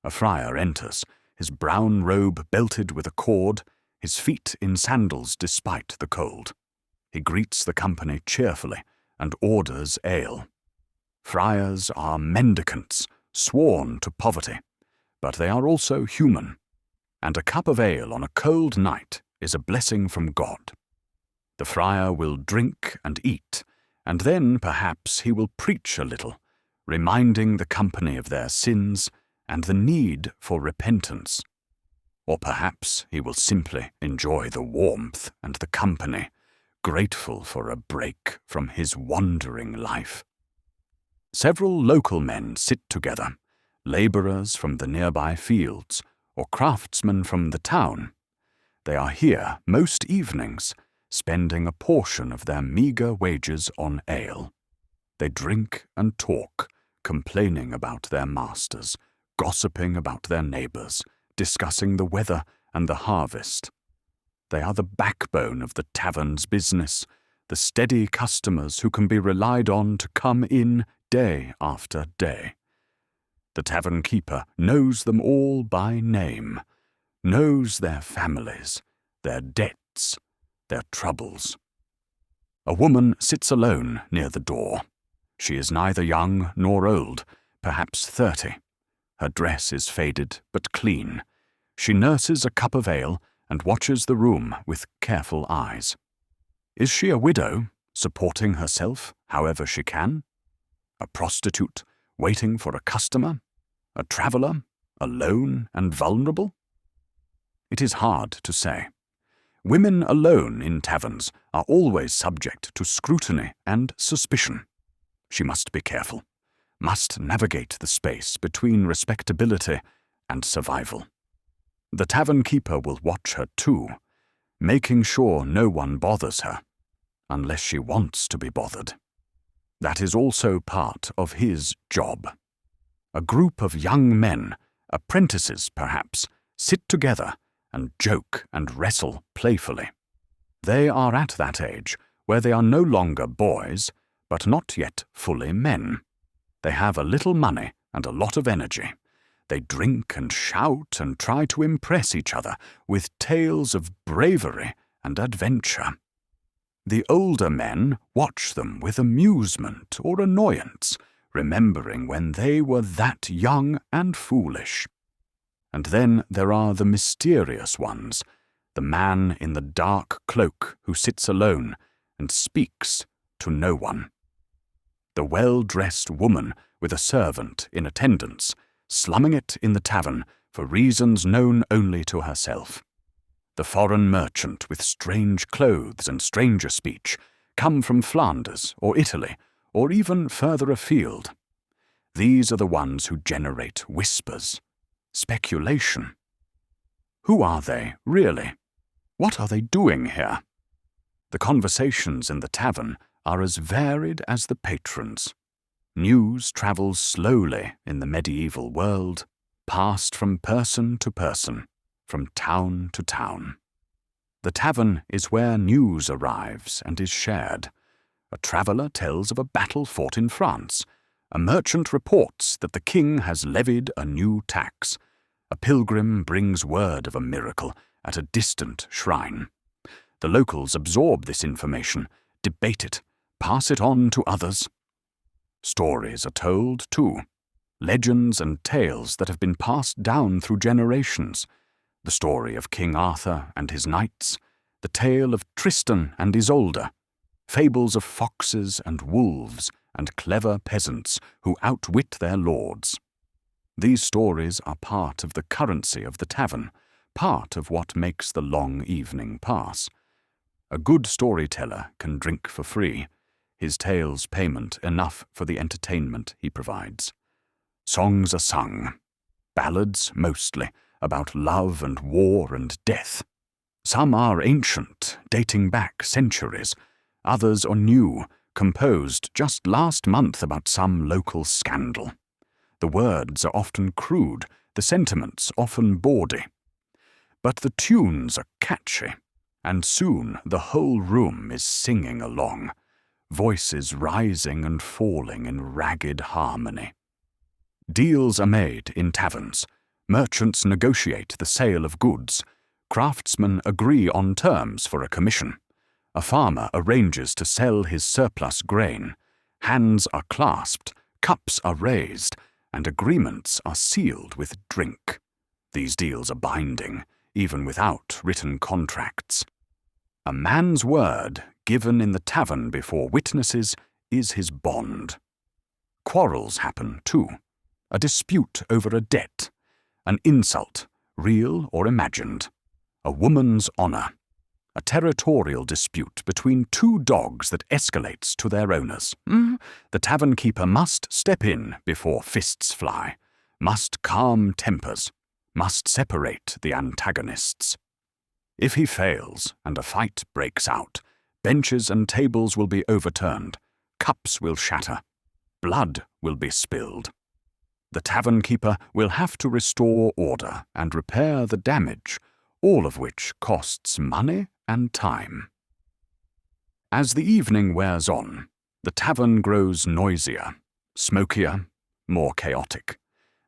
A friar enters, his brown robe belted with a cord, his feet in sandals despite the cold. He greets the company cheerfully and orders ale. Friars are mendicants, sworn to poverty, but they are also human, and a cup of ale on a cold night is a blessing from God. The friar will drink and eat, and then perhaps he will preach a little, reminding the company of their sins and the need for repentance. Or perhaps he will simply enjoy the warmth and the company, grateful for a break from his wandering life. Several local men sit together, labourers from the nearby fields, or craftsmen from the town. They are here most evenings, spending a portion of their meagre wages on ale. They drink and talk, complaining about their masters, gossiping about their neighbours, discussing the weather and the harvest. They are the backbone of the tavern's business, the steady customers who can be relied on to come in day after day. The tavern keeper knows them all by name, knows their families, their debts, their troubles. A woman sits alone near the door. She is neither young nor old, perhaps 30. Her dress is faded but clean. She nurses a cup of ale and watches the room with careful eyes. Is she a widow, supporting herself however she can? A prostitute, waiting for a customer? A traveller, alone and vulnerable? It is hard to say. Women alone in taverns are always subject to scrutiny and suspicion. She must be careful, must navigate the space between respectability and survival. The tavern keeper will watch her too, making sure no one bothers her, unless she wants to be bothered. That is also part of his job. A group of young men, apprentices perhaps, sit together and joke and wrestle playfully. They are at that age where they are no longer boys, but not yet fully men. They have a little money and a lot of energy. They drink and shout and try to impress each other with tales of bravery and adventure. The older men watch them with amusement or annoyance, remembering when they were that young and foolish. And then there are the mysterious ones, the man in the dark cloak who sits alone and speaks to no one. The well-dressed woman with a servant in attendance, slumming it in the tavern for reasons known only to herself. The foreign merchant with strange clothes and stranger speech, come from Flanders or Italy, or even further afield. These are the ones who generate whispers, speculation. Who are they, really? What are they doing here? The conversations in the tavern are as varied as the patrons. News travels slowly in the medieval world, passed from person to person, from town to town. The tavern is where news arrives and is shared. A traveller tells of a battle fought in France. A merchant reports that the king has levied a new tax. A pilgrim brings word of a miracle at a distant shrine. The locals absorb this information, debate it, pass it on to others. Stories are told, too. Legends and tales that have been passed down through generations. The story of King Arthur and his knights, the tale of Tristan and Isolde, fables of foxes and wolves and clever peasants who outwit their lords. These stories are part of the currency of the tavern, part of what makes the long evening pass. A good storyteller can drink for free, his tales payment enough for the entertainment he provides. Songs are sung, ballads mostly, about love and war and death. Some are ancient, dating back centuries. Others are new, composed just last month about some local scandal. The words are often crude, the sentiments often bawdy. But the tunes are catchy, and soon the whole room is singing along, voices rising and falling in ragged harmony. Deals are made in taverns. Merchants negotiate the sale of goods. Craftsmen agree on terms for a commission. A farmer arranges to sell his surplus grain. Hands are clasped, cups are raised, and agreements are sealed with drink. These deals are binding, even without written contracts. A man's word, given in the tavern before witnesses, is his bond. Quarrels happen, too. A dispute over a debt. An insult, real or imagined. A woman's honor. A territorial dispute between two dogs that escalates to their owners. The tavern keeper must step in before fists fly, must calm tempers, must separate the antagonists. If he fails and a fight breaks out, benches and tables will be overturned, cups will shatter, blood will be spilled. The tavern keeper will have to restore order and repair the damage, all of which costs money and time. As the evening wears on, the tavern grows noisier. smokier, more chaotic.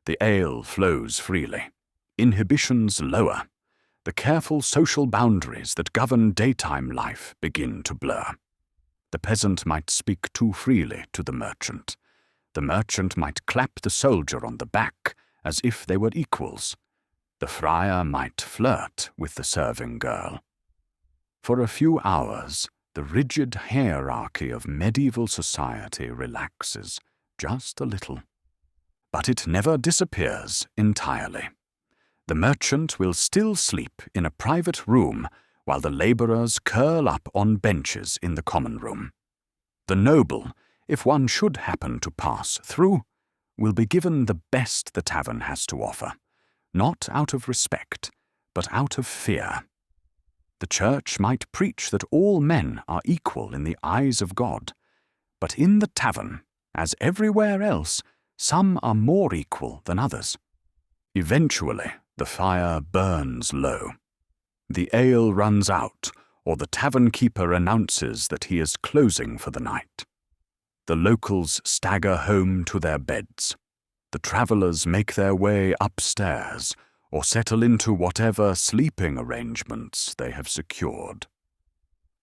The ale flows freely. Inhibitions lower. The careful social boundaries that govern daytime life begin to blur. The peasant might speak too freely to the merchant. The merchant might clap the soldier on the back as if they were equals. The friar might flirt with the serving girl. For a few hours, the rigid hierarchy of medieval society relaxes just a little. But it never disappears entirely. The merchant will still sleep in a private room while the labourers curl up on benches in the common room. The noble, if one should happen to pass through, will be given the best the tavern has to offer, not out of respect, but out of fear. The church might preach that all men are equal in the eyes of God, but in the tavern, as everywhere else, some are more equal than others. Eventually, the fire burns low. The ale runs out, or the tavern keeper announces that he is closing for the night. The locals stagger home to their beds. The travellers make their way upstairs, or settle into whatever sleeping arrangements they have secured.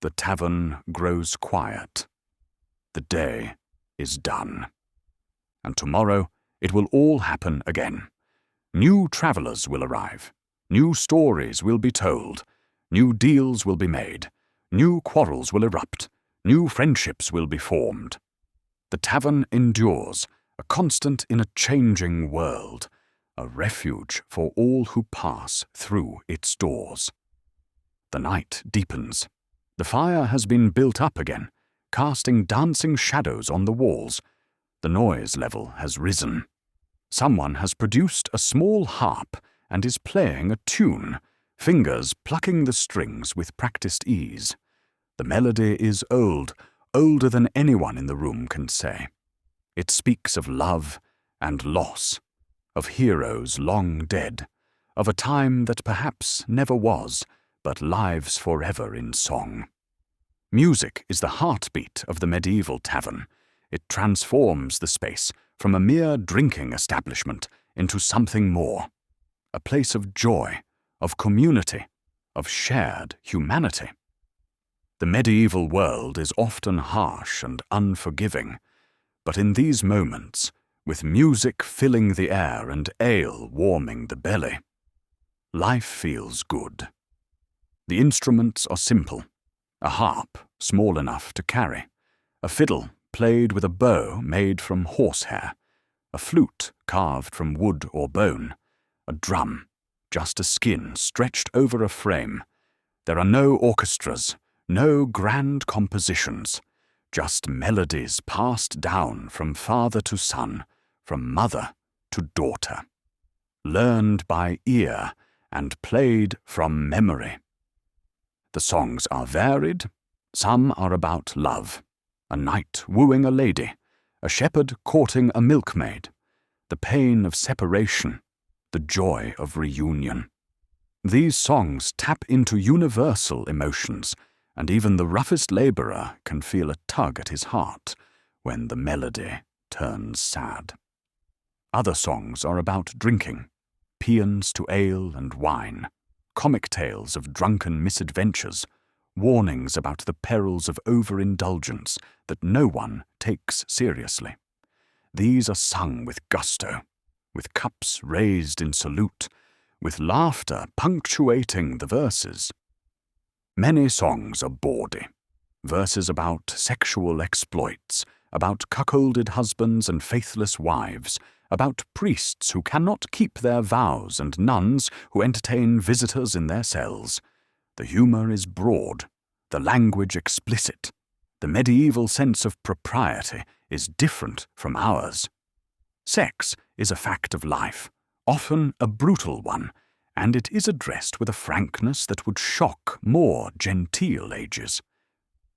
The tavern grows quiet. The day is done. And tomorrow it will all happen again. New travellers will arrive. New stories will be told. New deals will be made. New quarrels will erupt. New friendships will be formed. The tavern endures, a constant in a changing world, a refuge for all who pass through its doors. The night deepens. The fire has been built up again, casting dancing shadows on the walls. The noise level has risen. Someone has produced a small harp and is playing a tune, fingers plucking the strings with practiced ease. The melody is old, older than anyone in the room can say. It speaks of love and loss, of heroes long dead, of a time that perhaps never was, but lives forever in song. Music is the heartbeat of the medieval tavern. It transforms the space from a mere drinking establishment into something more, a place of joy, of community, of shared humanity. The medieval world is often harsh and unforgiving, but in these moments, with music filling the air and ale warming the belly, life feels good. The instruments are simple: a harp small enough to carry, a fiddle played with a bow made from horsehair, a flute carved from wood or bone, a drum, just a skin stretched over a frame. There are no orchestras, no grand compositions, just melodies passed down from father to son, from mother to daughter, learned by ear and played from memory. The songs are varied. Some are about love, a knight wooing a lady, a shepherd courting a milkmaid, the pain of separation, the joy of reunion. These songs tap into universal emotions, and even the roughest labourer can feel a tug at his heart when the melody turns sad. Other songs are about drinking, paeans to ale and wine, comic tales of drunken misadventures, warnings about the perils of overindulgence that no one takes seriously. These are sung with gusto, with cups raised in salute, with laughter punctuating the verses. Many songs are bawdy, verses about sexual exploits, about cuckolded husbands and faithless wives, about priests who cannot keep their vows and nuns who entertain visitors in their cells. The humour is broad, the language explicit. The medieval sense of propriety is different from ours. Sex is a fact of life, often a brutal one, and it is addressed with a frankness that would shock more genteel ages.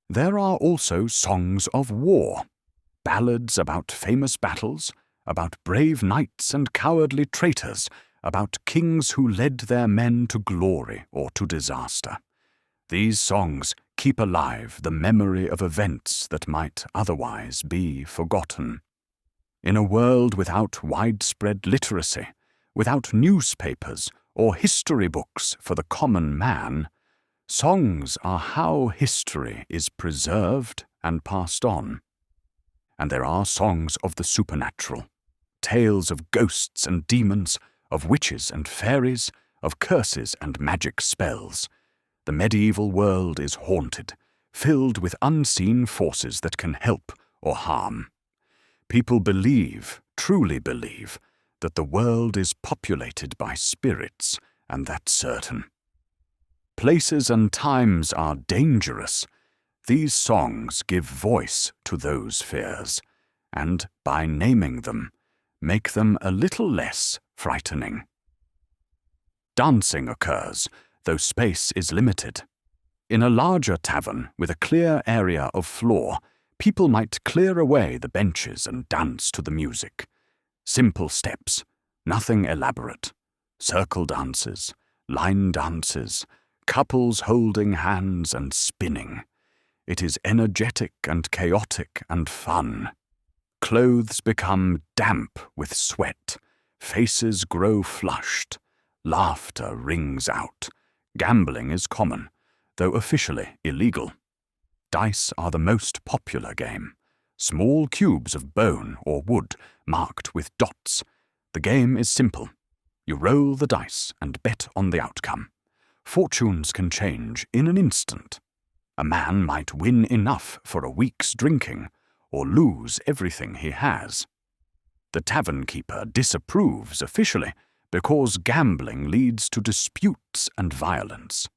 There are also songs of war, ballads about famous battles, about brave knights and cowardly traitors, about kings who led their men to glory or to disaster. These songs keep alive the memory of events that might otherwise be forgotten. In a world without widespread literacy, without newspapers or history books for the common man, songs are how history is preserved and passed on. And there are songs of the supernatural, tales of ghosts and demons, of witches and fairies, of curses and magic spells. The medieval world is haunted, filled with unseen forces that can help or harm. People believe, truly believe, that the world is populated by spirits, and that's certain. Places and times are dangerous. These songs give voice to those fears, and by naming them, make them a little less frightening. Dancing occurs, though space is limited. In a larger tavern with a clear area of floor, people might clear away the benches and dance to the music. Simple steps, nothing elaborate. Circle dances, line dances, couples holding hands and spinning. It is energetic and chaotic and fun. Clothes become damp with sweat, faces grow flushed, laughter rings out. Gambling is common, though officially illegal. Dice are the most popular game. Small cubes of bone or wood marked with dots. The game is simple. You roll the dice and bet on the outcome. Fortunes can change in an instant. A man might win enough for a week's drinking, or lose everything he has. The tavern keeper disapproves officially because gambling leads to disputes and violence.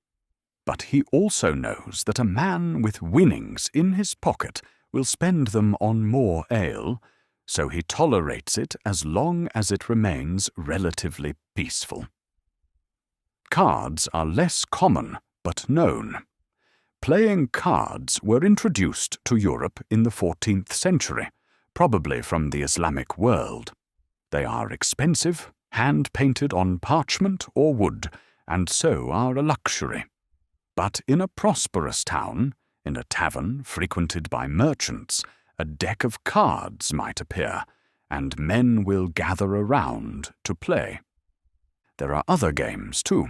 But he also knows that a man with winnings in his pocket will spend them on more ale, so he tolerates it as long as it remains relatively peaceful. Cards are less common but known. Playing cards were introduced to Europe in the 14th century, probably from the Islamic world. They are expensive, hand-painted on parchment or wood, and so are a luxury. But in a prosperous town, in a tavern frequented by merchants, a deck of cards might appear, and men will gather around to play. There are other games too.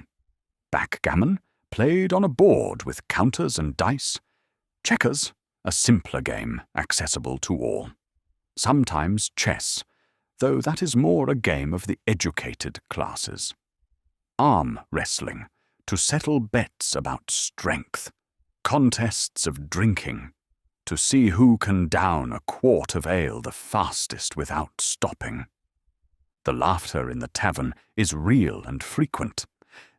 Backgammon, played on a board with counters and dice. Checkers, a simpler game accessible to all. Sometimes chess, though that is more a game of the educated classes. Arm wrestling, to settle bets about strength. Contests of drinking, to see who can down a quart of ale the fastest without stopping. The laughter in the tavern is real and frequent.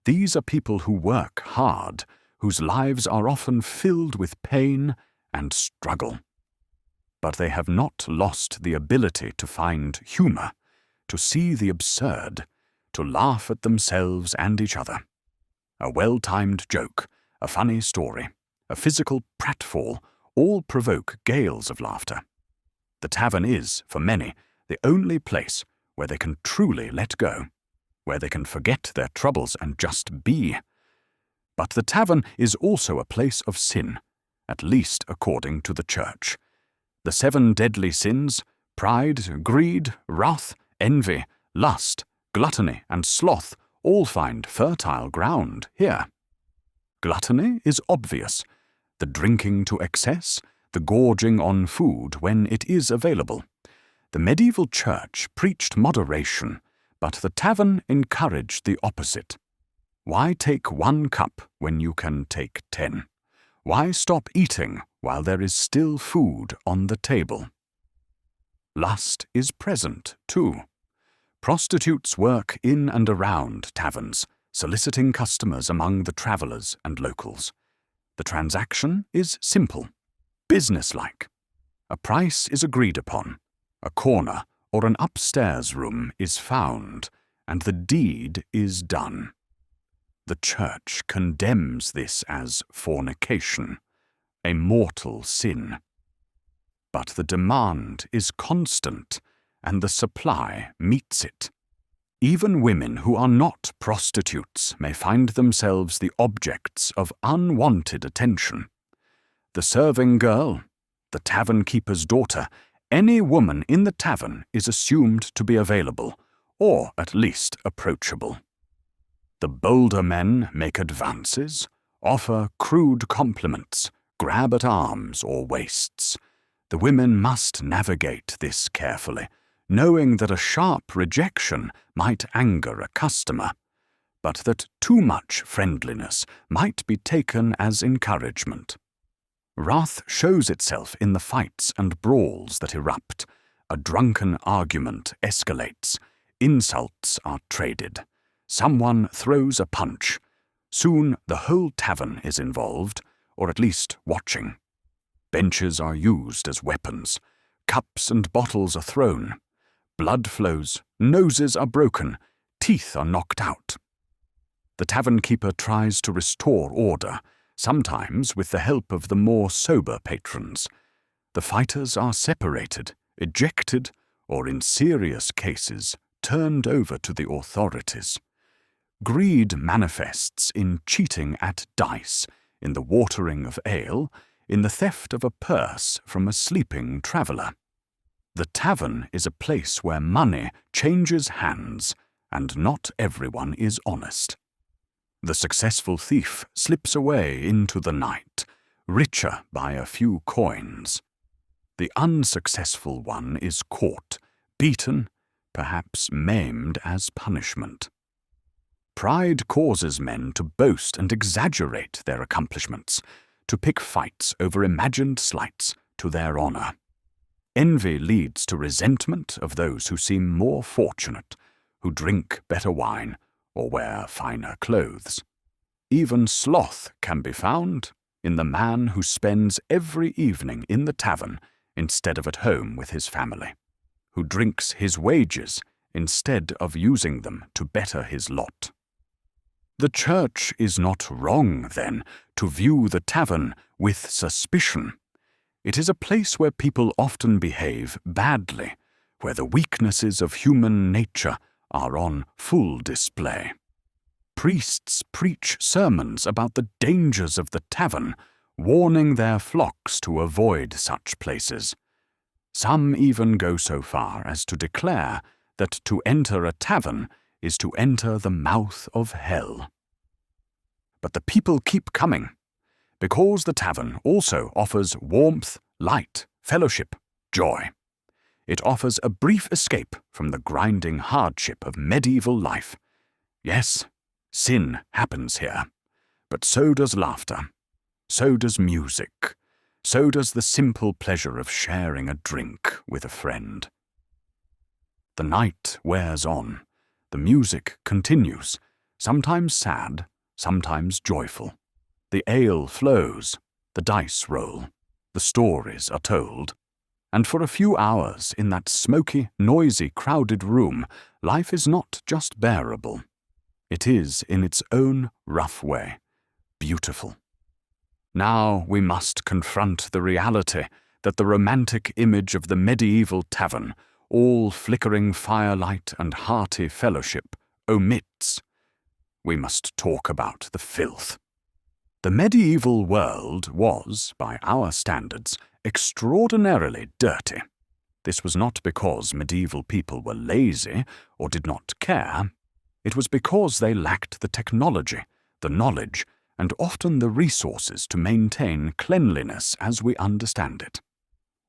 These are people who work hard, whose lives are often filled with pain and struggle. But they have not lost the ability to find humor, to see the absurd, to laugh at themselves and each other. A well-timed joke, a funny story, a physical pratfall, all provoke gales of laughter. The tavern is, for many, the only place where they can truly let go, where they can forget their troubles and just be. But the tavern is also a place of sin, at least according to the Church. The 7 deadly sins, pride, greed, wrath, envy, lust, gluttony, and sloth, all find fertile ground here. Gluttony is obvious, the drinking to excess, the gorging on food when it is available. The medieval church preached moderation, but the tavern encouraged the opposite. Why take 1 cup when you can take 10? Why stop eating while there is still food on the table? Lust is present, too. Prostitutes work in and around taverns, soliciting customers among the travellers and locals. The transaction is simple, businesslike. A price is agreed upon, a corner or an upstairs room is found, and the deed is done. The Church condemns this as fornication, a mortal sin. But the demand is constant, and the supply meets it. Even women who are not prostitutes may find themselves the objects of unwanted attention. The serving girl, the tavern keeper's daughter, Any woman in the tavern is assumed to be available, or at least approachable. The bolder men make advances, offer crude compliments, grab at arms or waists. The women must navigate this carefully, knowing that a sharp rejection might anger a customer, but that too much friendliness might be taken as encouragement. Wrath shows itself in the fights and brawls that erupt. A drunken argument escalates. Insults are traded. Someone throws a punch. Soon the whole tavern is involved, or at least watching. Benches are used as weapons. Cups and bottles are thrown. Blood flows. Noses are broken. Teeth are knocked out. The tavern keeper tries to restore order, sometimes with the help of the more sober patrons. The fighters are separated, ejected, or in serious cases, turned over to the authorities. Greed manifests in cheating at dice, in the watering of ale, in the theft of a purse from a sleeping traveller. The tavern is a place where money changes hands, and not everyone is honest. The successful thief slips away into the night, richer by a few coins. The unsuccessful one is caught, beaten, perhaps maimed as punishment. Pride causes men to boast and exaggerate their accomplishments, to pick fights over imagined slights to their honor. Envy leads to resentment of those who seem more fortunate, who drink better wine or wear finer clothes. Even sloth can be found in the man who spends every evening in the tavern instead of at home with his family, who drinks his wages instead of using them to better his lot. The church is not wrong, then, to view the tavern with suspicion. It is a place where people often behave badly, where the weaknesses of human nature are on full display. Priests preach sermons about the dangers of the tavern, warning their flocks to avoid such places. Some even go so far as to declare that to enter a tavern is to enter the mouth of hell. But the people keep coming, because the tavern also offers warmth, light, fellowship, joy. It offers a brief escape from the grinding hardship of medieval life. Yes, sin happens here, but so does laughter, so does music, so does the simple pleasure of sharing a drink with a friend. The night wears on, the music continues, sometimes sad, sometimes joyful. The ale flows, the dice roll, the stories are told. And for a few hours in that smoky, noisy, crowded room, life is not just bearable. It is, in its own rough way, beautiful. Now we must confront the reality that the romantic image of the medieval tavern, all flickering firelight and hearty fellowship, omits. We must talk about the filth. The medieval world was, by our standards, extraordinarily dirty. This was not because medieval people were lazy or did not care. It was because they lacked the technology, the knowledge, and often the resources to maintain cleanliness as we understand it.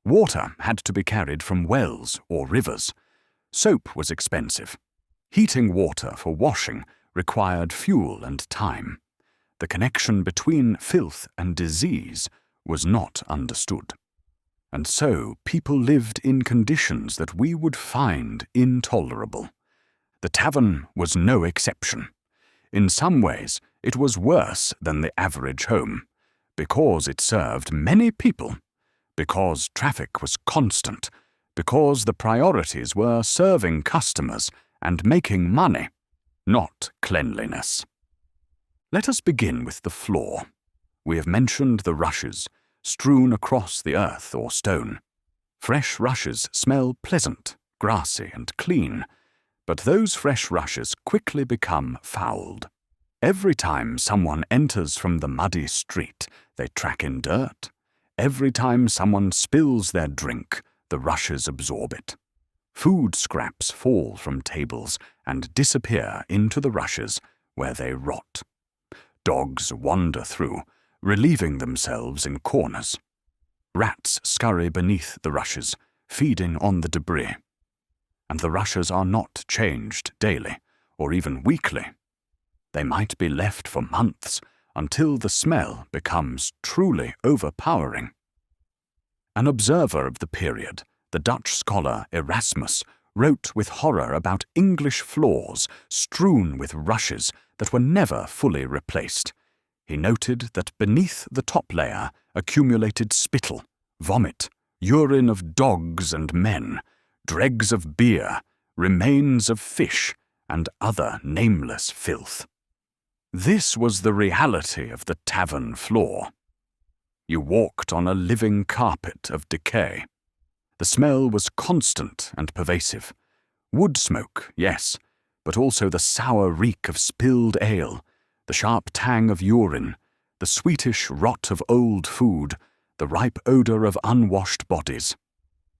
Water had to be carried from wells or rivers. Soap was expensive. Heating water for washing required fuel and time. The connection between filth and disease was not understood. And so people lived in conditions that we would find intolerable. The tavern was no exception. In some ways, it was worse than the average home, because it served many people, because traffic was constant, because the priorities were serving customers and making money, not cleanliness. Let us begin with the floor. We have mentioned the rushes, strewn across the earth or stone. Fresh rushes smell pleasant, grassy, and clean, but those fresh rushes quickly become fouled. Every time someone enters from the muddy street, they track in dirt. Every time someone spills their drink, the rushes absorb it. Food scraps fall from tables and disappear into the rushes where they rot. Dogs wander through, relieving themselves in corners. Rats scurry beneath the rushes, feeding on the debris. And the rushes are not changed daily, or even weekly. They might be left for months until the smell becomes truly overpowering. An observer of the period, the Dutch scholar Erasmus, wrote with horror about English floors strewn with rushes that were never fully replaced. He noted that beneath the top layer accumulated spittle, vomit, urine of dogs and men, dregs of beer, remains of fish, and other nameless filth. This was the reality of the tavern floor. You walked on a living carpet of decay. The smell was constant and pervasive. Wood smoke, yes, but also the sour reek of spilled ale, the sharp tang of urine, the sweetish rot of old food, the ripe odor of unwashed bodies.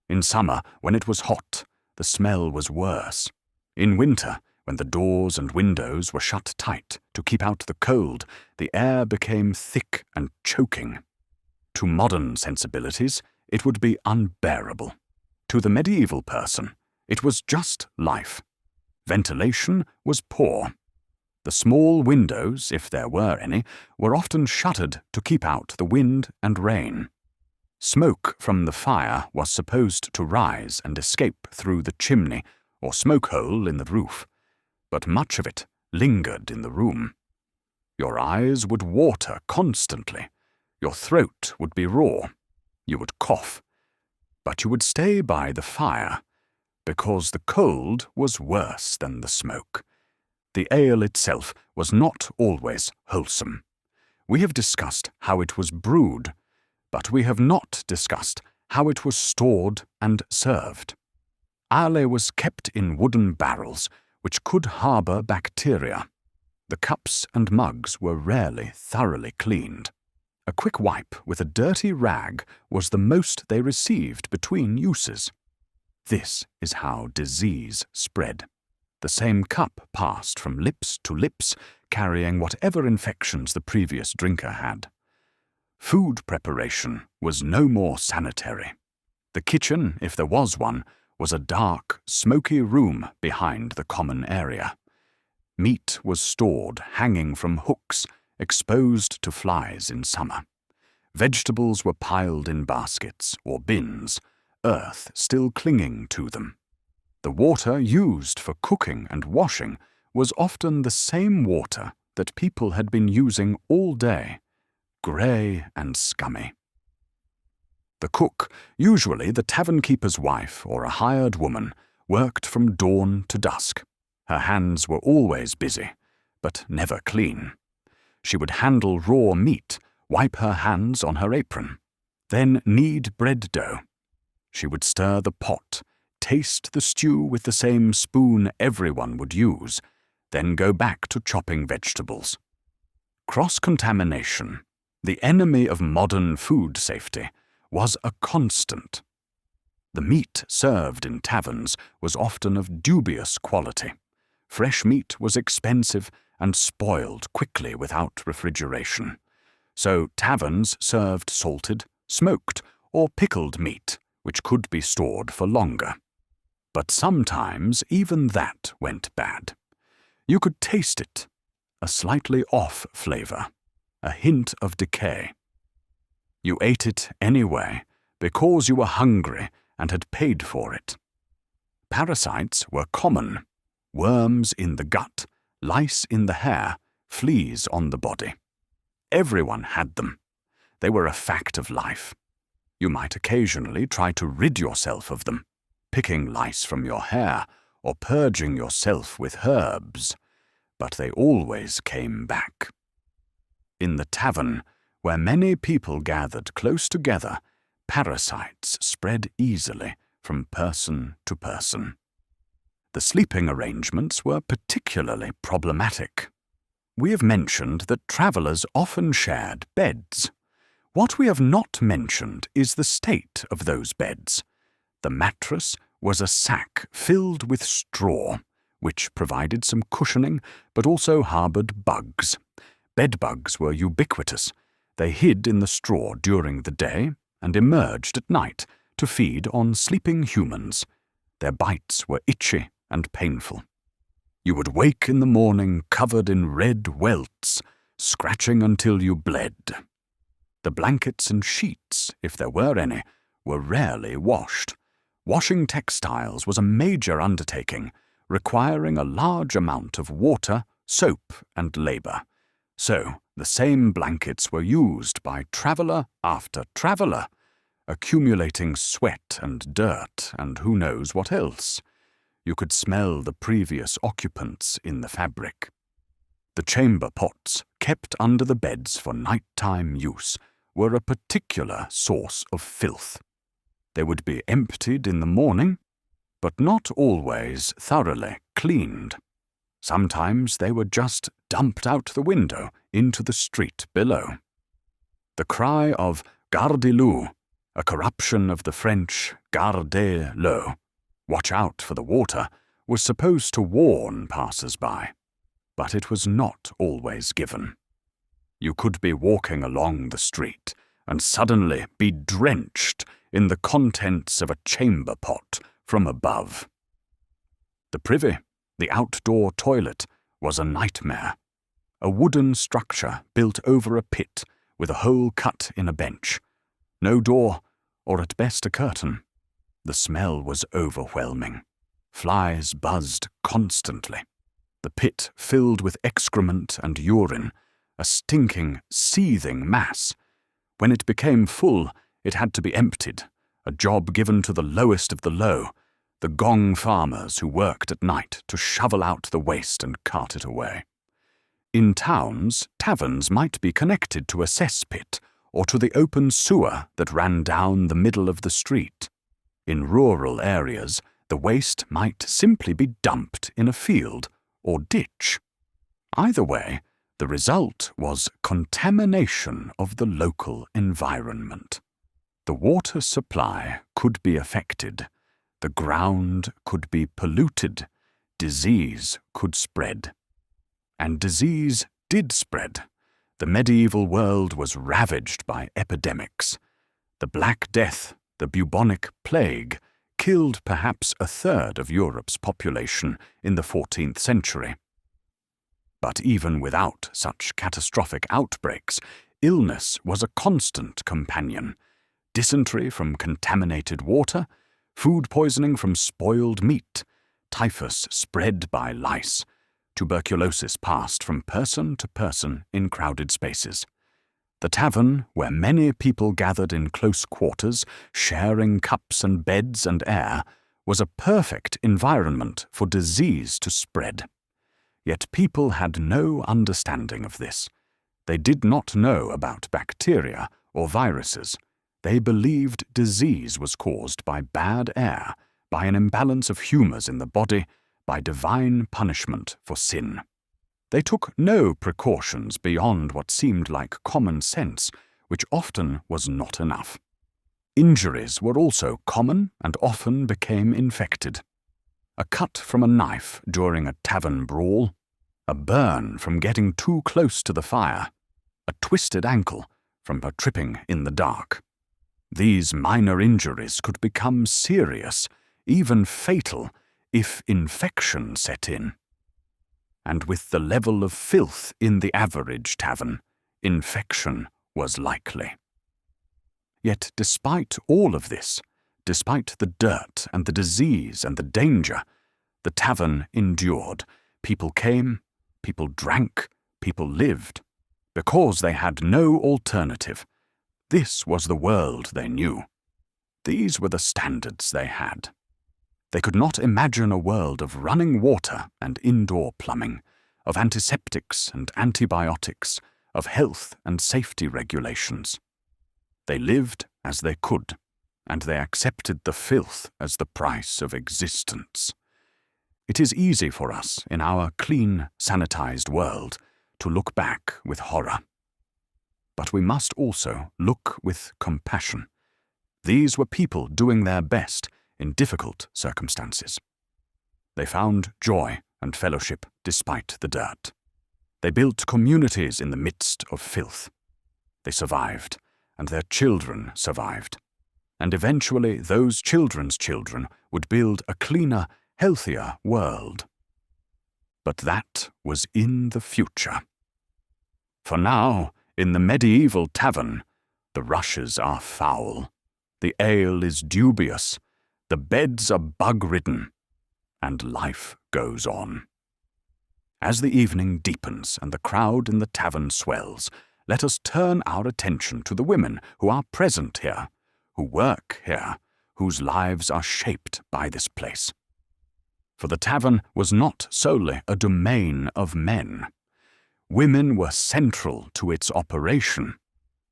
In summer, when it was hot, the smell was worse. In winter, when the doors and windows were shut tight to keep out the cold, the air became thick and choking. To modern sensibilities, it would be unbearable. To the medieval person, it was just life. Ventilation was poor. The small windows, if there were any, were often shuttered to keep out the wind and rain. Smoke from the fire was supposed to rise and escape through the chimney or smoke hole in the roof, but much of it lingered in the room. Your eyes would water constantly. Your throat would be raw. You would cough. But you would stay by the fire, because the cold was worse than the smoke. The ale itself was not always wholesome. We have discussed how it was brewed, but we have not discussed how it was stored and served. Ale was kept in wooden barrels, which could harbour bacteria. The cups and mugs were rarely thoroughly cleaned. A quick wipe with a dirty rag was the most they received between uses. This is how disease spread. The same cup passed from lips to lips, carrying whatever infections the previous drinker had. Food preparation was no more sanitary. The kitchen, if there was one, was a dark, smoky room behind the common area. Meat was stored hanging from hooks, exposed to flies in summer. Vegetables were piled in baskets or bins, earth still clinging to them. The water used for cooking and washing was often the same water that people had been using all day, grey and scummy. The cook, usually the tavern keeper's wife or a hired woman, worked from dawn to dusk. Her hands were always busy, but never clean. She would handle raw meat, wipe her hands on her apron, then knead bread dough. She would stir the pot, taste the stew with the same spoon everyone would use, then go back to chopping vegetables. Cross-contamination, the enemy of modern food safety, was a constant. The meat served in taverns was often of dubious quality. Fresh meat was expensive and spoiled quickly without refrigeration. So taverns served salted, smoked, or pickled meat, which could be stored for longer. But sometimes even that went bad. You could taste it, a slightly off flavor, a hint of decay. You ate it anyway because you were hungry and had paid for it. Parasites were common: worms in the gut, lice in the hair, fleas on the body. Everyone had them. They were a fact of life. You might occasionally try to rid yourself of them, picking lice from your hair or purging yourself with herbs, but they always came back. In the tavern, where many people gathered close together, parasites spread easily from person to person. The sleeping arrangements were particularly problematic. We have mentioned that travellers often shared beds. What we have not mentioned is the state of those beds. The mattress was a sack filled with straw, which provided some cushioning but also harboured bugs. Bedbugs were ubiquitous. They hid in the straw during the day and emerged at night to feed on sleeping humans. Their bites were itchy and painful. You would wake in the morning covered in red welts, scratching until you bled. The blankets and sheets, if there were any, were rarely washed. Washing textiles was a major undertaking, requiring a large amount of water, soap, and labour. So the same blankets were used by traveller after traveller, accumulating sweat and dirt and who knows what else. You could smell the previous occupants in the fabric. The chamber pots, kept under the beds for nighttime use, were a particular source of filth. They would be emptied in the morning, but not always thoroughly cleaned. Sometimes they were just dumped out the window into the street below. The cry of "Gardez-l'eau," a corruption of the French "Gardez-l'eau," watch out for the water, was supposed to warn passers-by, but it was not always given. You could be walking along the street and suddenly be drenched in the contents of a chamber pot from above. The privy, the outdoor toilet, was a nightmare. A wooden structure built over a pit with a hole cut in a bench. No door, or at best a curtain. The smell was overwhelming. Flies buzzed constantly. The pit filled with excrement and urine, a stinking, seething mass. When it became full, it had to be emptied, a job given to the lowest of the low, the gong farmers who worked at night to shovel out the waste and cart it away. In towns, taverns might be connected to a cesspit or to the open sewer that ran down the middle of the street. In rural areas, the waste might simply be dumped in a field or ditch. Either way, the result was contamination of the local environment. The water supply could be affected, the ground could be polluted, disease could spread. And disease did spread. The medieval world was ravaged by epidemics. The Black Death, the bubonic plague, killed perhaps a third of Europe's population in the 14th century. But even without such catastrophic outbreaks, illness was a constant companion. Dysentery from contaminated water, food poisoning from spoiled meat, typhus spread by lice, tuberculosis passed from person to person in crowded spaces. The tavern, where many people gathered in close quarters, sharing cups and beds and air, was a perfect environment for disease to spread. Yet people had no understanding of this. They did not know about bacteria or viruses. They believed disease was caused by bad air, by an imbalance of humours in the body, by divine punishment for sin. They took no precautions beyond what seemed like common sense, which often was not enough. Injuries were also common and often became infected. A cut from a knife during a tavern brawl, a burn from getting too close to the fire, a twisted ankle from tripping in the dark. These minor injuries could become serious, even fatal, if infection set in. And with the level of filth in the average tavern, infection was likely. Yet despite all of this, despite the dirt and the disease and the danger, the tavern endured. People came, people drank, people lived, because they had no alternative. This was the world they knew. These were the standards they had. They could not imagine a world of running water and indoor plumbing, of antiseptics and antibiotics, of health and safety regulations. They lived as they could, and they accepted the filth as the price of existence. It is easy for us, in our clean, sanitized world, to look back with horror. But we must also look with compassion. These were people doing their best in difficult circumstances. They found joy and fellowship despite the dirt. They built communities in the midst of filth. They survived, and their children survived. And eventually those children's children would build a cleaner, healthier world. But that was in the future. For now, in the medieval tavern, the rushes are foul, the ale is dubious, the beds are bug-ridden, and life goes on. As the evening deepens and the crowd in the tavern swells, let us turn our attention to the women who are present here, who work here, whose lives are shaped by this place. For the tavern was not solely a domain of men. Women were central to its operation,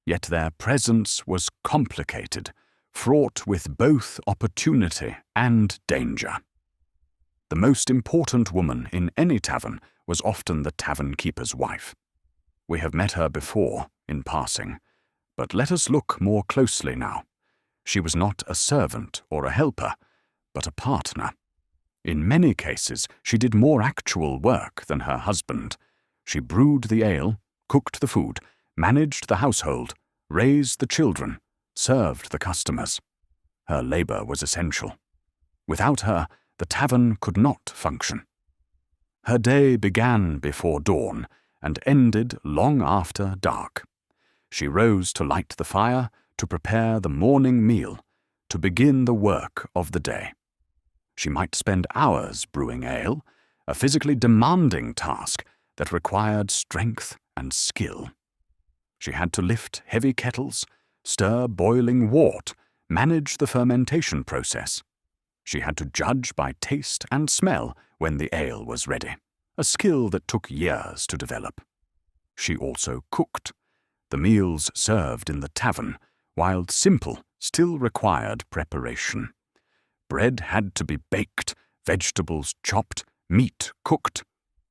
yet their presence was complicated, fraught with both opportunity and danger. The most important woman in any tavern was often the tavern keeper's wife. We have met her before, in passing, but let us look more closely now. She was not a servant or a helper, but a partner. In many cases, she did more actual work than her husband. She brewed the ale, cooked the food, managed the household, raised the children, served the customers. Her labor was essential. Without her, the tavern could not function. Her day began before dawn and ended long after dark. She rose to light the fire, to prepare the morning meal, to begin the work of the day. She might spend hours brewing ale, a physically demanding task that required strength and skill. She had to lift heavy kettles, stir boiling wort, manage the fermentation process. She had to judge by taste and smell when the ale was ready, a skill that took years to develop. She also cooked. The meals served in the tavern, while simple, still required preparation. Bread had to be baked, vegetables chopped, meat cooked.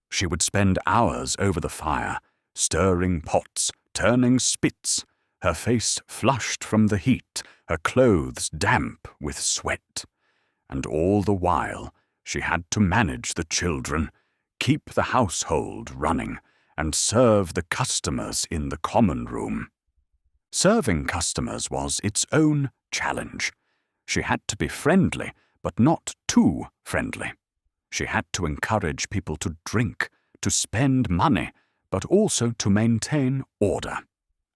She would spend hours over the fire, stirring pots, turning spits, her face flushed from the heat, her clothes damp with sweat. And all the while, she had to manage the children, keep the household running, and serve the customers in the common room. Serving customers was its own challenge. She had to be friendly, but not too friendly. She had to encourage people to drink, to spend money, but also to maintain order.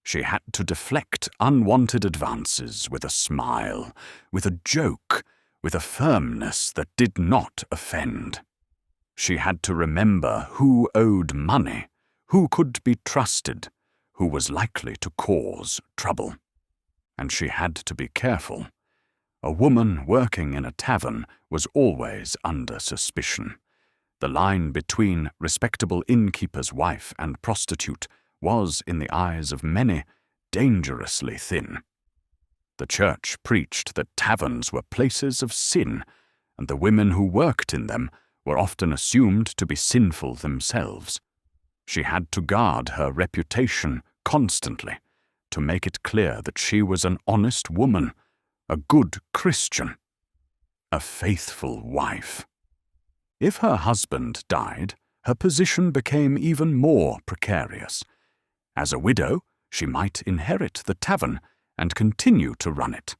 She had to deflect unwanted advances with a smile, with a joke, with a firmness that did not offend. She had to remember who owed money, who could be trusted, who was likely to cause trouble. And she had to be careful. A woman working in a tavern was always under suspicion. The line between respectable innkeeper's wife and prostitute was, in the eyes of many, dangerously thin. The church preached that taverns were places of sin, and the women who worked in them were often assumed to be sinful themselves. She had to guard her reputation constantly, to make it clear that she was an honest woman, a good Christian, a faithful wife. If her husband died, her position became even more precarious. As a widow, she might inherit the tavern and continue to run it.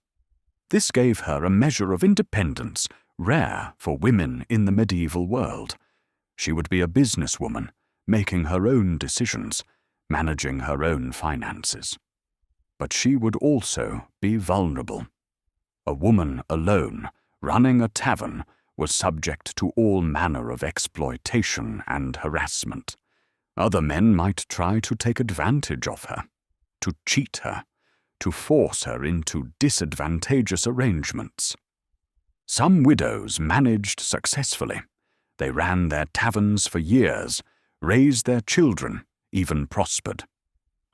This gave her a measure of independence rare for women in the medieval world. She would be a businesswoman, making her own decisions, managing her own finances. But she would also be vulnerable. A woman alone, running a tavern, was subject to all manner of exploitation and harassment. Other men might try to take advantage of her, to cheat her, to force her into disadvantageous arrangements. Some widows managed successfully. They ran their taverns for years, raised their children, even prospered.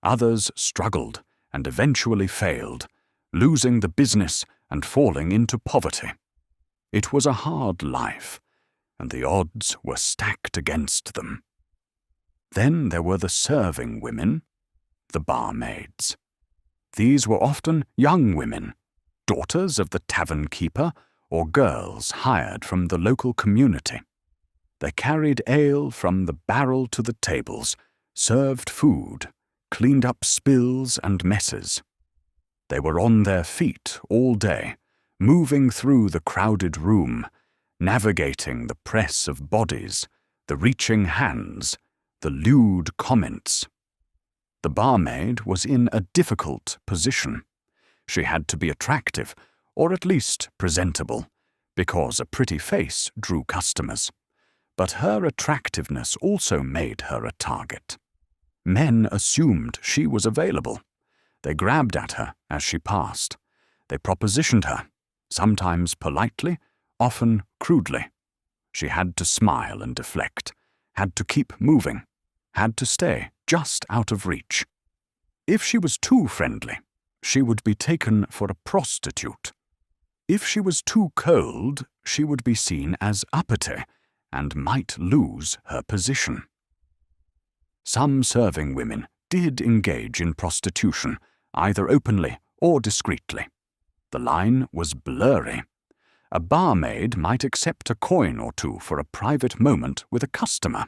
Others struggled and eventually failed, losing the business and falling into poverty. It was a hard life, and the odds were stacked against them. Then there were the serving women, the barmaids. These were often young women, daughters of the tavern keeper or girls hired from the local community. They carried ale from the barrel to the tables, served food, cleaned up spills and messes. They were on their feet all day, moving through the crowded room, navigating the press of bodies, the reaching hands, the lewd comments. The barmaid was in a difficult position. She had to be attractive, or at least presentable, because a pretty face drew customers. But her attractiveness also made her a target. Men assumed she was available. They grabbed at her as she passed. They propositioned her, sometimes politely, often crudely. She had to smile and deflect, had to keep moving, had to stay just out of reach. If she was too friendly, she would be taken for a prostitute. If she was too cold, she would be seen as uppity and might lose her position. Some serving women did engage in prostitution, either openly or discreetly. The line was blurry. A barmaid might accept a coin or two for a private moment with a customer.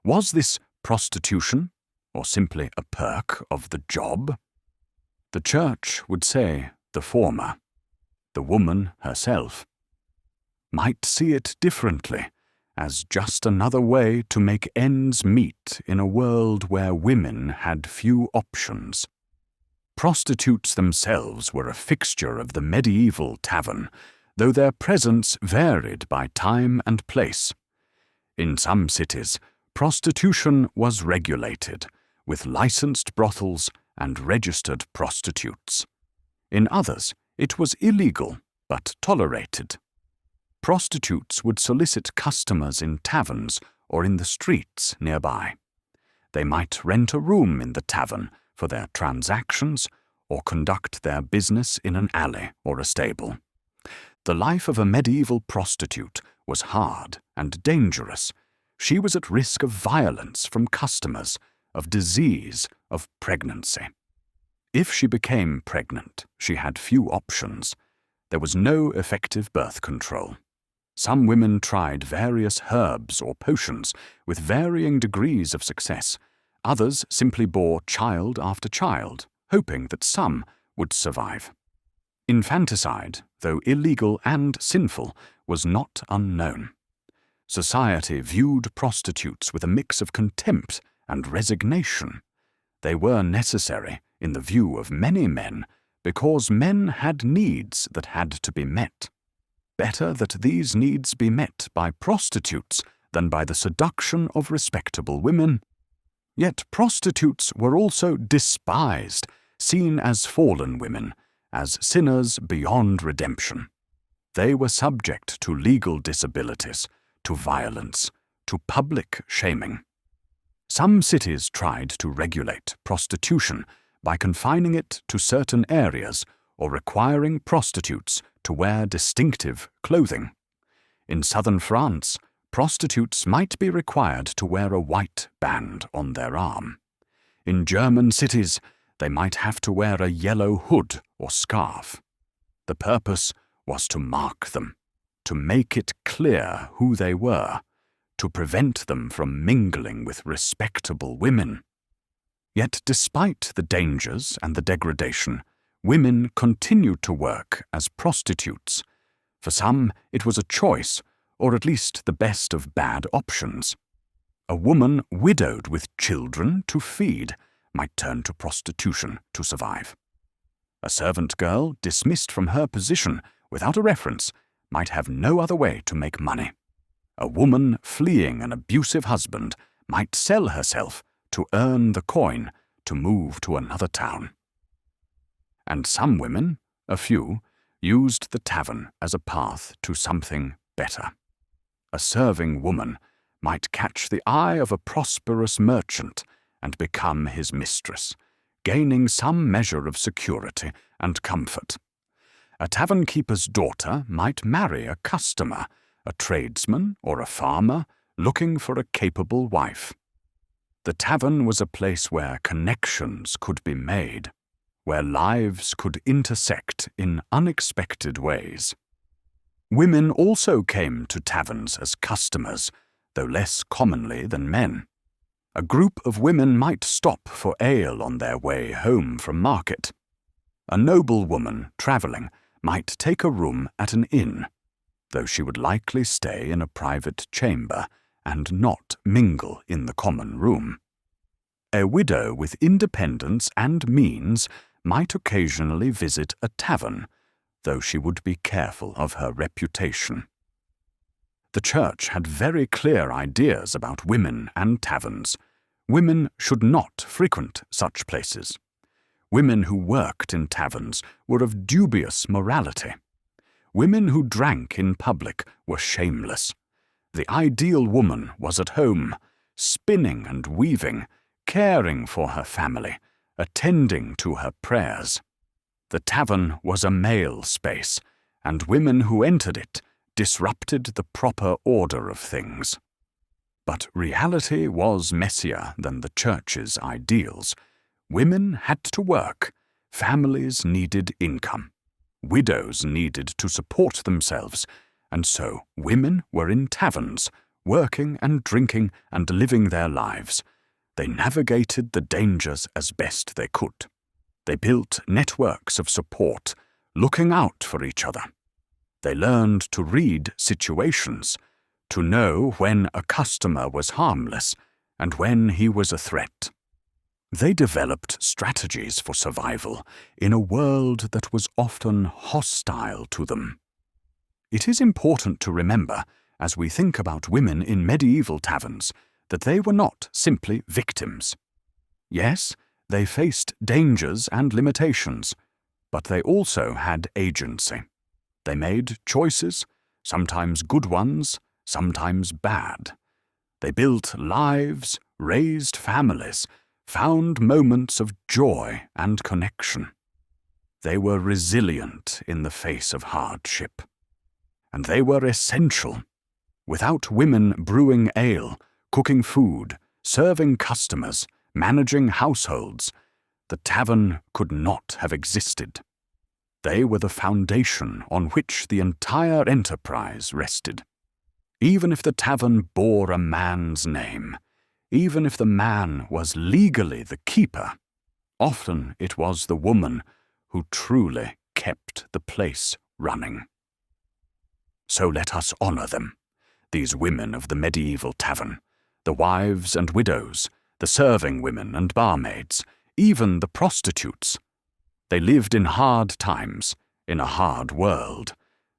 Was this prostitution, or simply a perk of the job? The church would say the former. The woman herself might see it differently, as just another way to make ends meet in a world where women had few options. Prostitutes themselves were a fixture of the medieval tavern, though their presence varied by time and place. In some cities, prostitution was regulated, with licensed brothels and registered prostitutes. In others, it was illegal, but tolerated. Prostitutes would solicit customers in taverns or in the streets nearby. They might rent a room in the tavern for their transactions or conduct their business in an alley or a stable. The life of a medieval prostitute was hard and dangerous. She was at risk of violence from customers, of disease, of pregnancy. If she became pregnant, she had few options. There was no effective birth control. Some women tried various herbs or potions with varying degrees of success. Others simply bore child after child, hoping that some would survive. Infanticide, though illegal and sinful, was not unknown. Society viewed prostitutes with a mix of contempt and resignation. They were necessary, in the view of many men, because men had needs that had to be met. Better that these needs be met by prostitutes than by the seduction of respectable women. Yet prostitutes were also despised, seen as fallen women, as sinners beyond redemption. They were subject to legal disabilities, to violence, to public shaming. Some cities tried to regulate prostitution by confining it to certain areas or requiring prostitutes to wear distinctive clothing. In southern France, prostitutes might be required to wear a white band on their arm. In German cities, they might have to wear a yellow hood or scarf. The purpose was to mark them, to make it clear who they were, to prevent them from mingling with respectable women. Yet despite the dangers and the degradation, women continued to work as prostitutes. For some, it was a choice, or at least the best of bad options. A woman widowed with children to feed might turn to prostitution to survive. A servant girl dismissed from her position without a reference might have no other way to make money. A woman fleeing an abusive husband might sell herself to earn the coin to move to another town. And some women, a few, used the tavern as a path to something better. A serving woman might catch the eye of a prosperous merchant and become his mistress, gaining some measure of security and comfort. A tavern keeper's daughter might marry a customer, a tradesman or a farmer looking for a capable wife. The tavern was a place where connections could be made, where lives could intersect in unexpected ways. Women also came to taverns as customers, though less commonly than men. A group of women might stop for ale on their way home from market. A noblewoman travelling might take a room at an inn, though she would likely stay in a private chamber and not mingle in the common room. A widow with independence and means might occasionally visit a tavern, though she would be careful of her reputation. The church had very clear ideas about women and taverns. Women should not frequent such places. Women who worked in taverns were of dubious morality. Women who drank in public were shameless. The ideal woman was at home, spinning and weaving, caring for her family, attending to her prayers. The tavern was a male space, and women who entered it disrupted the proper order of things. But reality was messier than the church's ideals. Women had to work, families needed income, widows needed to support themselves, and so women were in taverns, working and drinking and living their lives. They navigated the dangers as best they could. They built networks of support, looking out for each other. They learned to read situations, to know when a customer was harmless and when he was a threat. They developed strategies for survival in a world that was often hostile to them. It is important to remember, as we think about women in medieval taverns, that they were not simply victims. Yes, they faced dangers and limitations, but they also had agency. They made choices, sometimes good ones, sometimes bad. They built lives, raised families, found moments of joy and connection. They were resilient in the face of hardship. And they were essential. Without women brewing ale, cooking food, serving customers, managing households, the tavern could not have existed. They were the foundation on which the entire enterprise rested. Even if the tavern bore a man's name, even if the man was legally the keeper, often it was the woman who truly kept the place running. So let us honor them, these women of the medieval tavern, the wives and widows, the serving women and barmaids, even the prostitutes. They lived in hard times, in a hard world.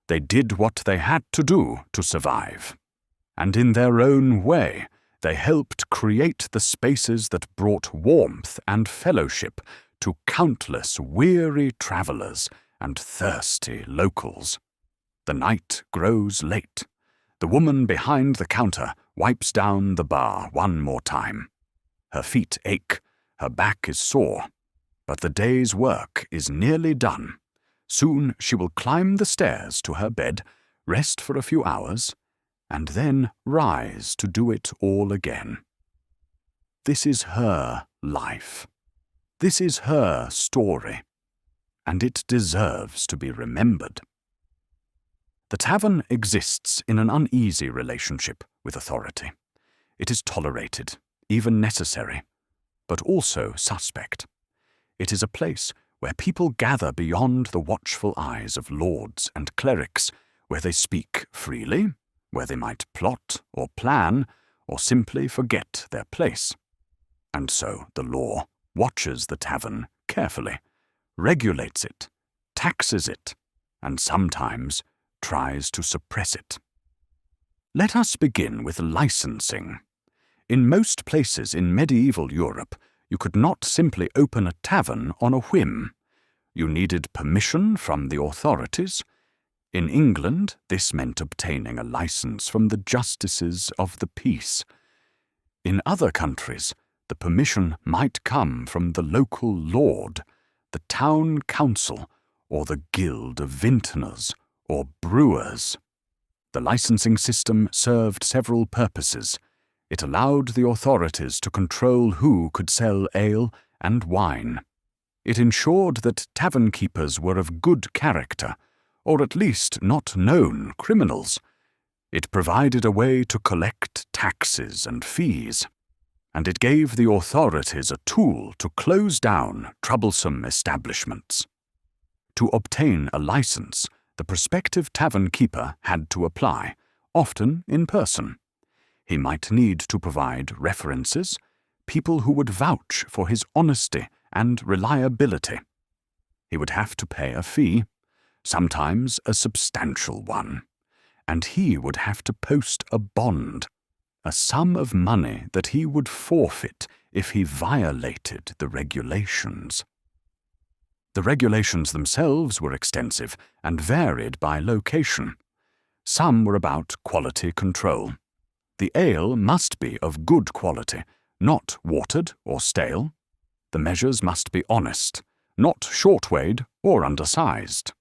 They did what they had to do to survive. And in their own way, they helped create the spaces that brought warmth and fellowship to countless weary travelers and thirsty locals. The night grows late. The woman behind the counter wipes down the bar one more time. Her feet ache, her back is sore, but the day's work is nearly done. Soon she will climb the stairs to her bed, rest for a few hours, and then rise to do it all again. This is her life. This is her story, and it deserves to be remembered. The tavern exists in an uneasy relationship with authority. It is tolerated, even necessary, but also suspect. It is a place where people gather beyond the watchful eyes of lords and clerics, where they speak freely, where they might plot or plan or simply forget their place. And so the law watches the tavern carefully, regulates it, taxes it, and sometimes tries to suppress it. Let us begin with licensing. In most places in medieval Europe, you could not simply open a tavern on a whim. You needed permission from the authorities. In England, this meant obtaining a license from the justices of the peace. In other countries, the permission might come from the local lord, the town council, or the guild of vintners or brewers. The licensing system served several purposes. It allowed the authorities to control who could sell ale and wine. It ensured that tavern keepers were of good character, or at least not known criminals. It provided a way to collect taxes and fees, and it gave the authorities a tool to close down troublesome establishments. To obtain a license, the prospective tavern keeper had to apply, often in person. He might need to provide references, people who would vouch for his honesty and reliability. He would have to pay a fee, sometimes a substantial one, and he would have to post a bond, a sum of money that he would forfeit if he violated the regulations. The regulations themselves were extensive and varied by location. Some were about quality control. The ale must be of good quality, not watered or stale. The measures must be honest, not short-weighed or undersized.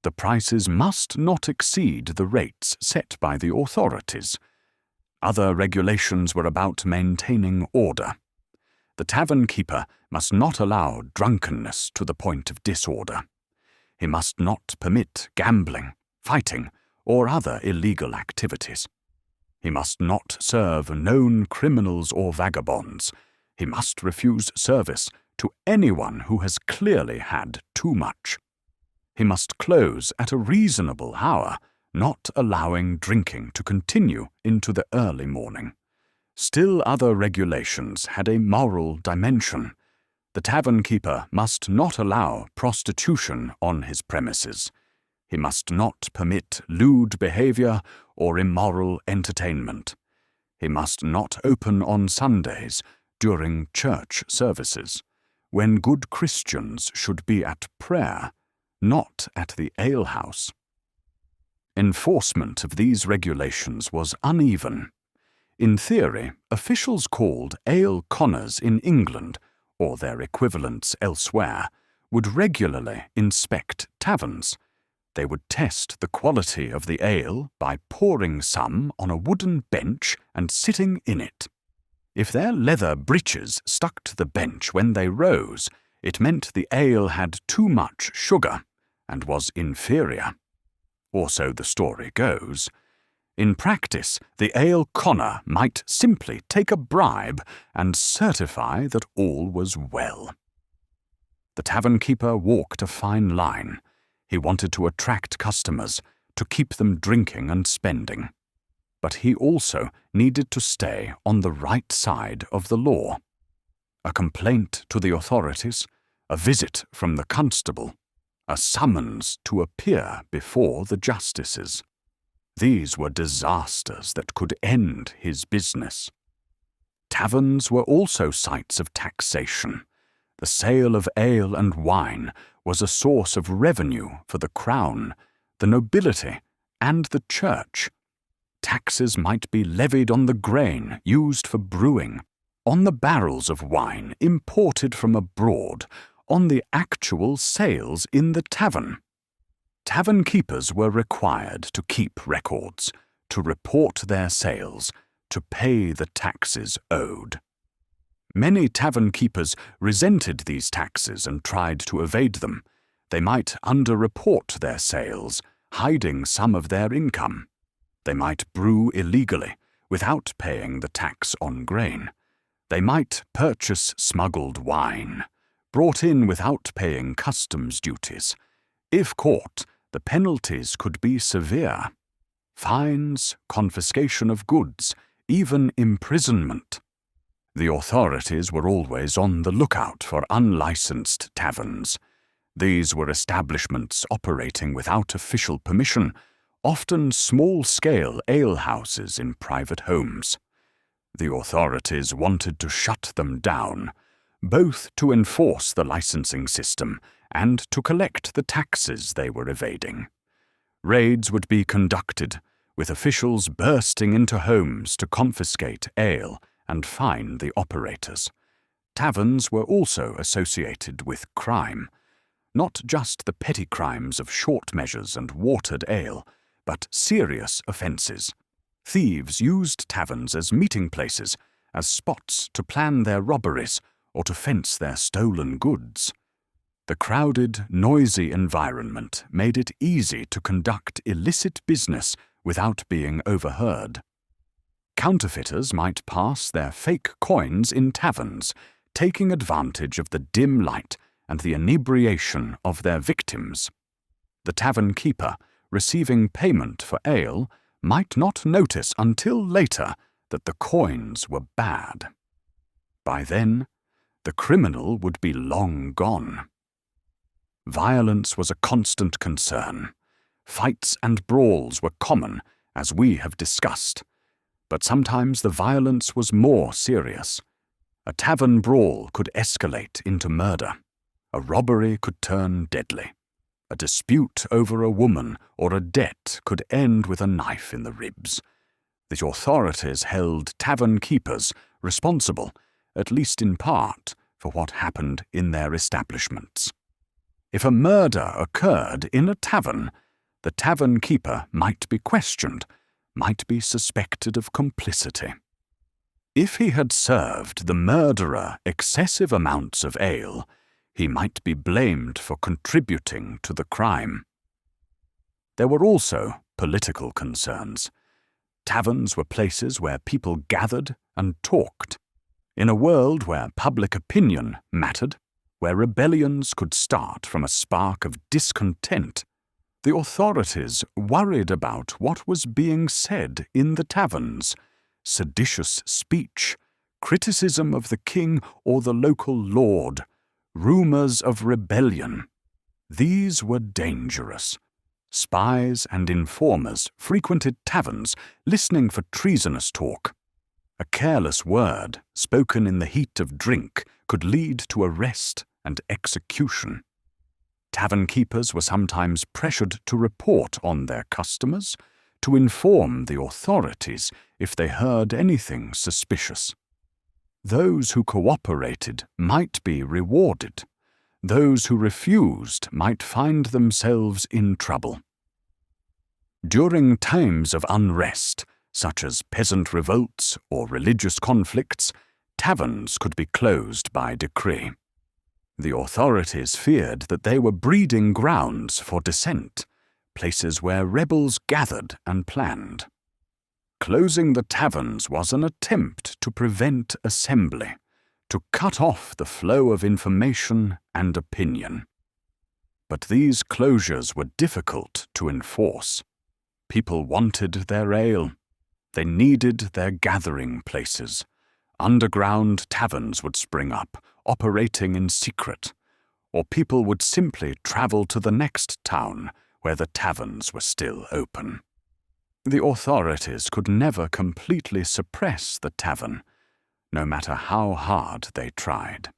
The prices must not exceed the rates set by the authorities. Other regulations were about maintaining order. The tavern keeper must not allow drunkenness to the point of disorder. He must not permit gambling, fighting, or other illegal activities. He must not serve known criminals or vagabonds. He must refuse service to anyone who has clearly had too much. He must close at a reasonable hour, not allowing drinking to continue into the early morning. Still other regulations had a moral dimension. The tavern keeper must not allow prostitution on his premises. He must not permit lewd behavior or immoral entertainment. He must not open on Sundays during church services, when good Christians should be at prayer, not at the alehouse. Enforcement of these regulations was uneven. In theory, officials called ale conners in England, or their equivalents elsewhere, would regularly inspect taverns. They would test the quality of the ale by pouring some on a wooden bench and sitting in it. If their leather breeches stuck to the bench when they rose, it meant the ale had too much sugar and was inferior. Or so the story goes. In practice, the ale conner might simply take a bribe and certify that all was well. The tavern keeper walked a fine line. He wanted to attract customers, to keep them drinking and spending. But he also needed to stay on the right side of the law. A complaint to the authorities, a visit from the constable, a summons to appear before the justices. These were disasters that could end his business. Taverns were also sites of taxation. The sale of ale and wine was a source of revenue for the crown, the nobility, and the church. Taxes might be levied on the grain used for brewing, on the barrels of wine imported from abroad, on the actual sales in the tavern. Tavern keepers were required to keep records, to report their sales, to pay the taxes owed. Many tavern keepers resented these taxes and tried to evade them. They might underreport their sales, hiding some of their income. They might brew illegally, without paying the tax on grain. They might purchase smuggled wine, brought in without paying customs duties. If caught, the penalties could be severe. Fines, confiscation of goods, even imprisonment. The authorities were always on the lookout for unlicensed taverns. These were establishments operating without official permission, often small-scale alehouses in private homes. The authorities wanted to shut them down, both to enforce the licensing system and to collect the taxes they were evading. Raids would be conducted, with officials bursting into homes to confiscate ale and fine the operators. Taverns were also associated with crime, not just the petty crimes of short measures and watered ale, but serious offences. Thieves used taverns as meeting places, as spots to plan their robberies or to fence their stolen goods. The crowded, noisy environment made it easy to conduct illicit business without being overheard. Counterfeiters might pass their fake coins in taverns, taking advantage of the dim light and the inebriation of their victims. The tavern keeper, receiving payment for ale, might not notice until later that the coins were bad. By then, the criminal would be long gone. Violence was a constant concern. Fights and brawls were common, as we have discussed. But sometimes the violence was more serious. A tavern brawl could escalate into murder. A robbery could turn deadly. A dispute over a woman or a debt could end with a knife in the ribs. The authorities held tavern keepers responsible, at least in part, for what happened in their establishments. If a murder occurred in a tavern, the tavern keeper might be questioned, might be suspected of complicity. If he had served the murderer excessive amounts of ale, he might be blamed for contributing to the crime. There were also political concerns. Taverns were places where people gathered and talked. In a world where public opinion mattered, where rebellions could start from a spark of discontent, the authorities worried about what was being said in the taverns: seditious speech, criticism of the king or the local lord, rumors of rebellion. These were dangerous. Spies and informers frequented taverns, listening for treasonous talk. A careless word, spoken in the heat of drink, could lead to arrest and execution. Tavern keepers were sometimes pressured to report on their customers, to inform the authorities if they heard anything suspicious. Those who cooperated might be rewarded. Those who refused might find themselves in trouble. During times of unrest, such as peasant revolts or religious conflicts, taverns could be closed by decree. The authorities feared that they were breeding grounds for dissent, places where rebels gathered and planned. Closing the taverns was an attempt to prevent assembly, to cut off the flow of information and opinion. But these closures were difficult to enforce. People wanted their ale. They needed their gathering places. Underground taverns would spring up, operating in secret, or people would simply travel to the next town where the taverns were still open. The authorities could never completely suppress the tavern, no matter how hard they tried.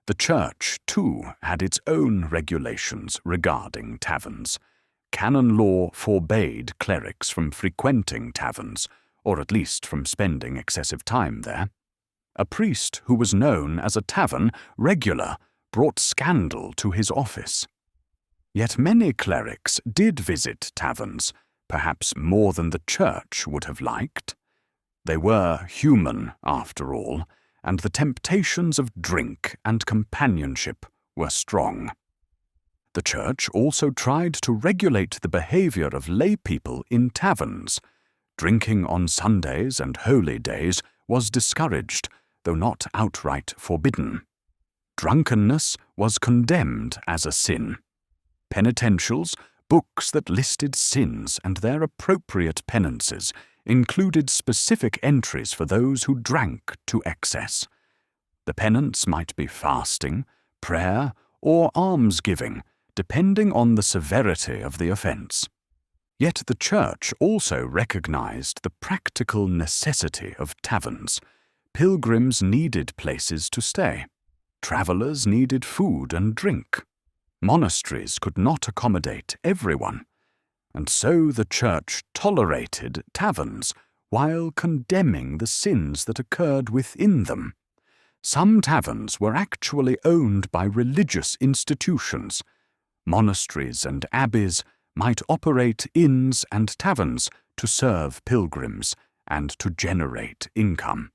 The church, too, had its own regulations regarding taverns. Canon law forbade clerics from frequenting taverns, or at least from spending excessive time there. A priest who was known as a tavern regular brought scandal to his office. Yet many clerics did visit taverns, perhaps more than the church would have liked. They were human, after all, and the temptations of drink and companionship were strong. The church also tried to regulate the behavior of lay people in taverns. Drinking on Sundays and holy days was discouraged, though not outright forbidden. Drunkenness was condemned as a sin. Penitentials, books that listed sins and their appropriate penances, included specific entries for those who drank to excess. The penance might be fasting, prayer, or almsgiving, depending on the severity of the offense. Yet the church also recognized the practical necessity of taverns. Pilgrims needed places to stay. Travelers needed food and drink. Monasteries could not accommodate everyone, and so the church tolerated taverns while condemning the sins that occurred within them. Some taverns were actually owned by religious institutions. Monasteries and abbeys might operate inns and taverns to serve pilgrims and to generate income.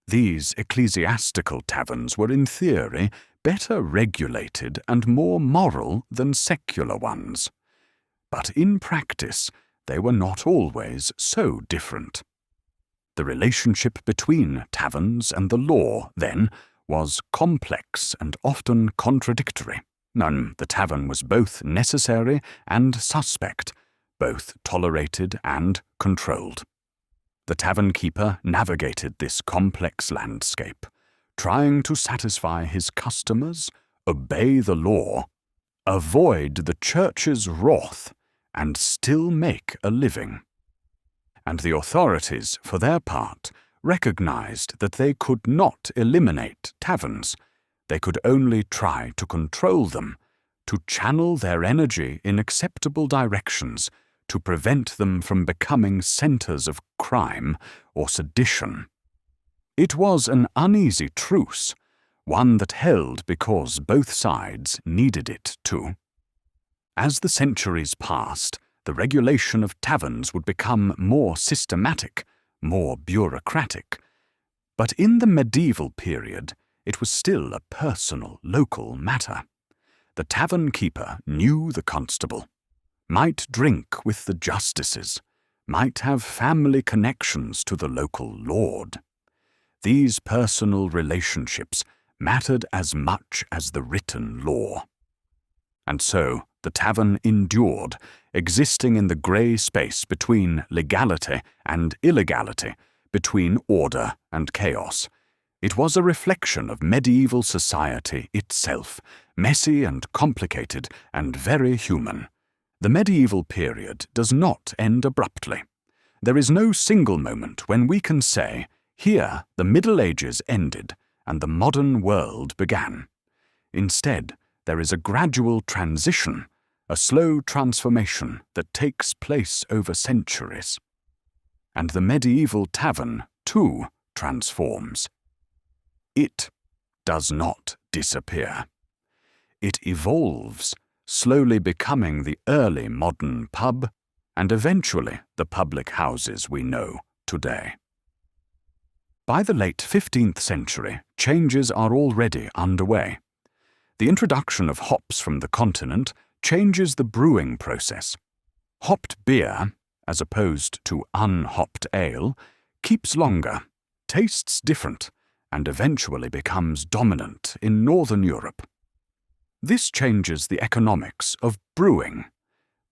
These ecclesiastical taverns were in theory better regulated and more moral than secular ones. But in practice, they were not always so different. The relationship between taverns and the law, then, was complex and often contradictory. The tavern was both necessary and suspect, both tolerated and controlled. The tavern keeper navigated this complex landscape, trying to satisfy his customers, obey the law, avoid the church's wrath, and still make a living. And the authorities, for their part, recognized that they could not eliminate taverns. They could only try to control them, to channel their energy in acceptable directions, to prevent them from becoming centers of crime or sedition. It was an uneasy truce, one that held because both sides needed it to. As the centuries passed, the regulation of taverns would become more systematic, more bureaucratic. But in the medieval period, it was still a personal, local matter. The tavern keeper knew the constable, might drink with the justices, might have family connections to the local lord. These personal relationships mattered as much as the written law. And so the tavern endured, existing in the grey space between legality and illegality, between order and chaos. It was a reflection of medieval society itself, messy and complicated and very human. The medieval period does not end abruptly. There is no single moment when we can say, here the Middle Ages ended and the modern world began. Instead, there is a gradual transition, a slow transformation that takes place over centuries. And the medieval tavern, too, transforms. It does not disappear. It evolves, slowly becoming the early modern pub and eventually the public houses we know today. By the late 15th century, changes are already underway. The introduction of hops from the continent changes the brewing process. Hopped beer, as opposed to unhopped ale, keeps longer, tastes different, and eventually becomes dominant in Northern Europe. This changes the economics of brewing.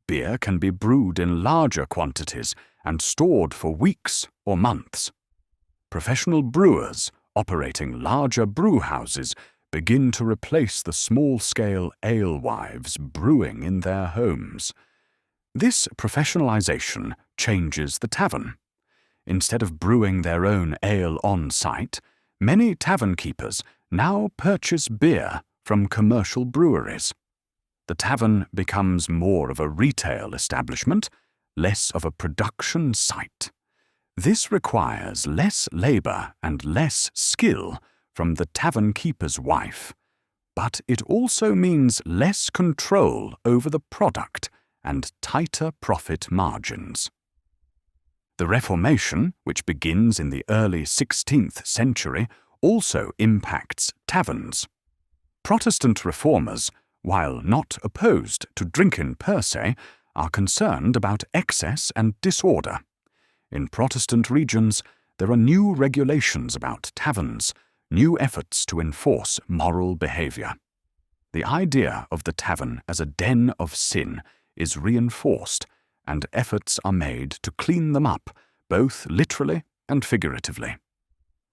Beer can be brewed in larger quantities and stored for weeks or months. Professional brewers operating larger brewhouses begin to replace the small-scale alewives brewing in their homes. This professionalization changes the tavern. Instead of brewing their own ale on site, many tavern keepers now purchase beer from commercial breweries. The tavern becomes more of a retail establishment, less of a production site. This requires less labor and less skill from the tavern keeper's wife, but it also means less control over the product and tighter profit margins. The Reformation, which begins in the early 16th century, also impacts taverns. Protestant reformers, while not opposed to drinking per se, are concerned about excess and disorder. In Protestant regions, there are new regulations about taverns, new efforts to enforce moral behavior. The idea of the tavern as a den of sin is reinforced, and efforts are made to clean them up, both literally and figuratively.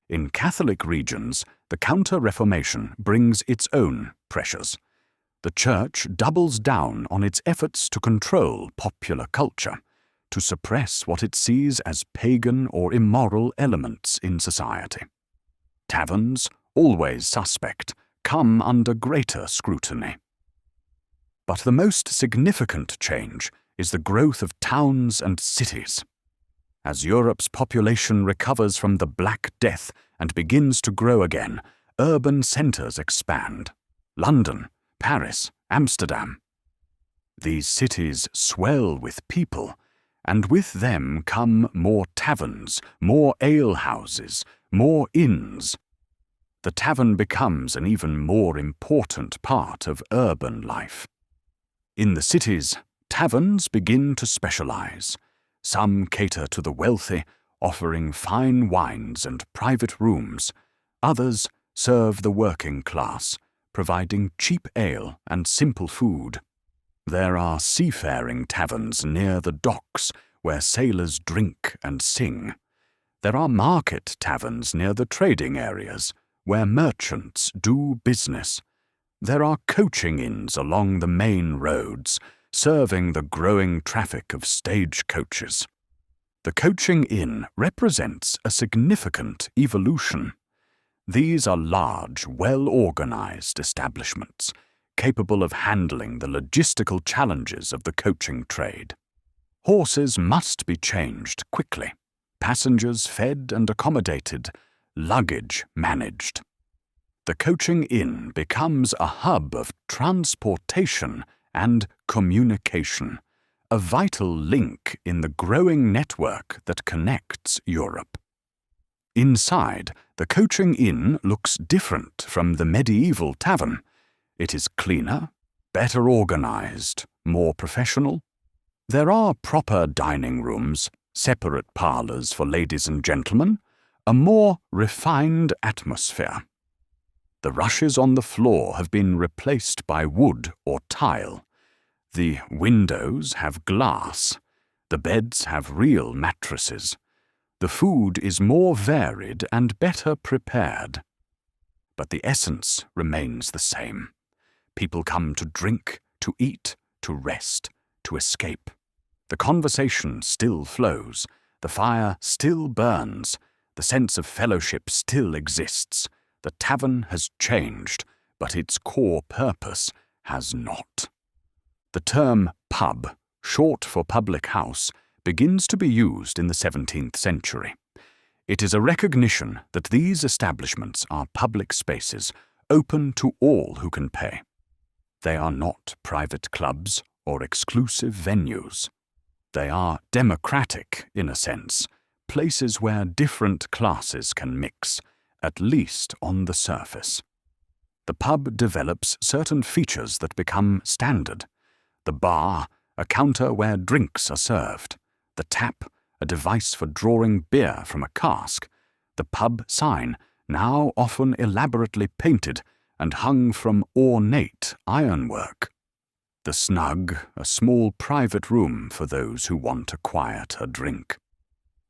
In Catholic regions, the Counter-Reformation brings its own pressures. The Church doubles down on its efforts to control popular culture, to suppress what it sees as pagan or immoral elements in society. Taverns, always suspect, come under greater scrutiny. But the most significant change is the growth of towns and cities. As Europe's population recovers from the Black Death and begins to grow again, urban centers expand. London, Paris, Amsterdam. These cities swell with people, and with them come more taverns, more alehouses, more inns. The tavern becomes an even more important part of urban life. In the cities, taverns begin to specialize. Some cater to the wealthy, offering fine wines and private rooms. Others serve the working class, providing cheap ale and simple food. There are seafaring taverns near the docks where sailors drink and sing. There are market taverns near the trading areas where merchants do business. There are coaching inns along the main roads, serving the growing traffic of stagecoaches. The coaching inn represents a significant evolution. These are large, well-organized establishments, capable of handling the logistical challenges of the coaching trade. Horses must be changed quickly, passengers fed and accommodated, luggage managed. The coaching inn becomes a hub of transportation and communication, a vital link in the growing network that connects Europe. Inside, the coaching inn looks different from the medieval tavern. It is cleaner, better organized, more professional. There are proper dining rooms, separate parlors for ladies and gentlemen, a more refined atmosphere. The rushes on the floor have been replaced by wood or tile. The windows have glass. The beds have real mattresses. The food is more varied and better prepared. But the essence remains the same. People come to drink, to eat, to rest, to escape. The conversation still flows. The fire still burns. The sense of fellowship still exists. The tavern has changed, but its core purpose has not. The term pub, short for public house, begins to be used in the 17th century. It is a recognition that these establishments are public spaces, open to all who can pay. They are not private clubs or exclusive venues. They are democratic, in a sense, places where different classes can mix, at least on the surface. The pub develops certain features that become standard. The bar, a counter where drinks are served. The tap, a device for drawing beer from a cask. The pub sign, now often elaborately painted and hung from ornate ironwork. The snug, a small private room for those who want a quieter drink.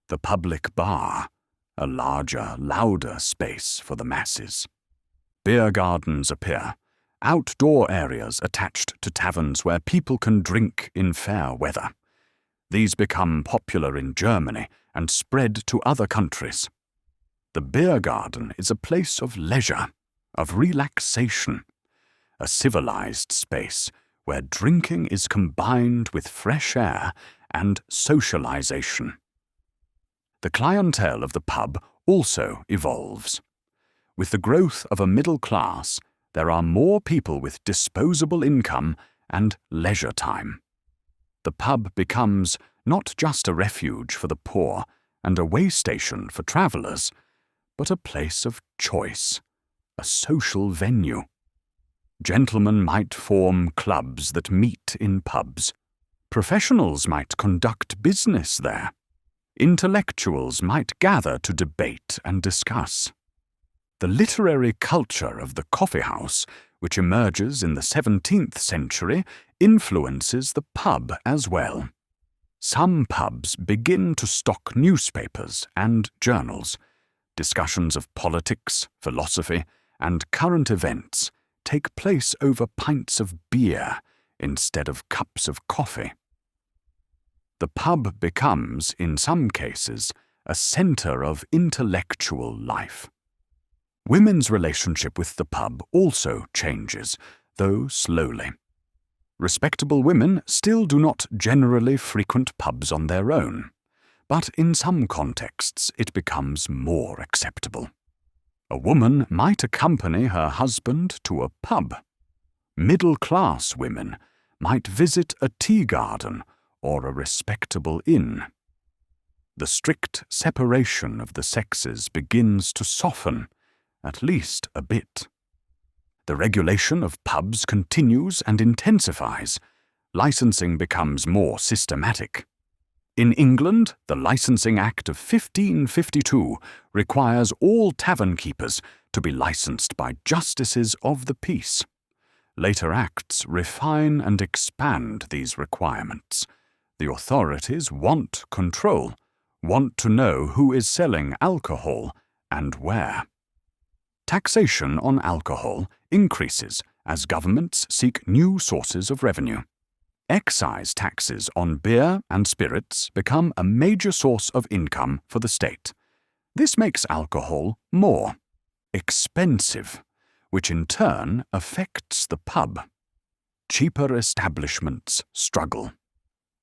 The public bar, a larger, louder space for the masses. Beer gardens appear, outdoor areas attached to taverns where people can drink in fair weather. These become popular in Germany and spread to other countries. The beer garden is a place of leisure, of relaxation, a civilized space where drinking is combined with fresh air and socialization. The clientele of the pub also evolves. With the growth of a middle class, there are more people with disposable income and leisure time. The pub becomes not just a refuge for the poor and a way station for travelers, but a place of choice, a social venue. Gentlemen might form clubs that meet in pubs. Professionals might conduct business there. Intellectuals might gather to debate and discuss. The literary culture of the coffeehouse, which emerges in the 17th century, influences the pub as well. Some pubs begin to stock newspapers and journals. Discussions of politics, philosophy, and current events take place over pints of beer instead of cups of coffee. The pub becomes, in some cases, a center of intellectual life. Women's relationship with the pub also changes, though slowly. Respectable women still do not generally frequent pubs on their own, but in some contexts it becomes more acceptable. A woman might accompany her husband to a pub. Middle-class women might visit a tea garden or a respectable inn. The strict separation of the sexes begins to soften, at least a bit. The regulation of pubs continues and intensifies. Licensing becomes more systematic. In England, the Licensing Act of 1552 requires all tavern keepers to be licensed by justices of the peace. Later acts refine and expand these requirements. The authorities want control, want to know who is selling alcohol and where. Taxation on alcohol increases as governments seek new sources of revenue. Excise taxes on beer and spirits become a major source of income for the state. This makes alcohol more expensive, which in turn affects the pub. Cheaper establishments struggle.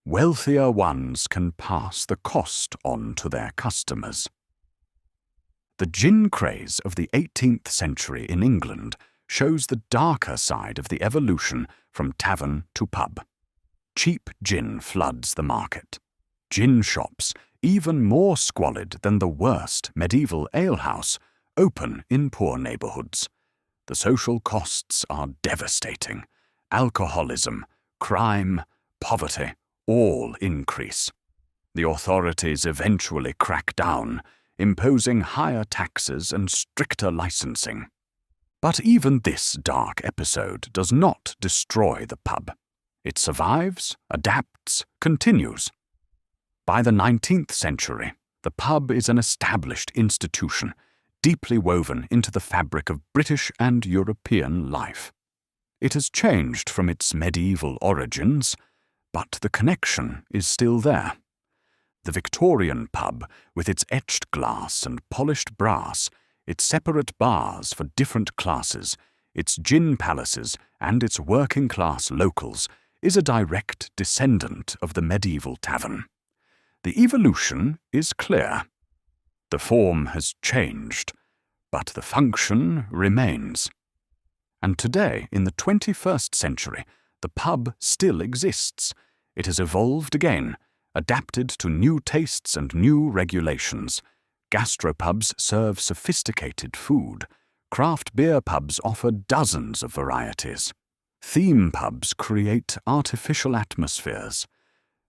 Wealthier ones can pass the cost on to their customers. The gin craze of the 18th century in England shows the darker side of the evolution from tavern to pub. Cheap gin floods the market. Gin shops, even more squalid than the worst medieval alehouse, open in poor neighborhoods. The social costs are devastating. Alcoholism, crime, poverty, all increase. The authorities eventually crack down, imposing higher taxes and stricter licensing. But even this dark episode does not destroy the pub. It survives, adapts, continues. By the 19th century, the pub is an established institution, deeply woven into the fabric of British and European life. It has changed from its medieval origins, but the connection is still there. The Victorian pub, with its etched glass and polished brass, its separate bars for different classes, its gin palaces, and its working-class locals, is a direct descendant of the medieval tavern. The evolution is clear. The form has changed, but the function remains. And today, in the 21st century, the pub still exists. It has evolved again, adapted to new tastes and new regulations. Gastropubs serve sophisticated food. Craft beer pubs offer dozens of varieties. Theme pubs create artificial atmospheres.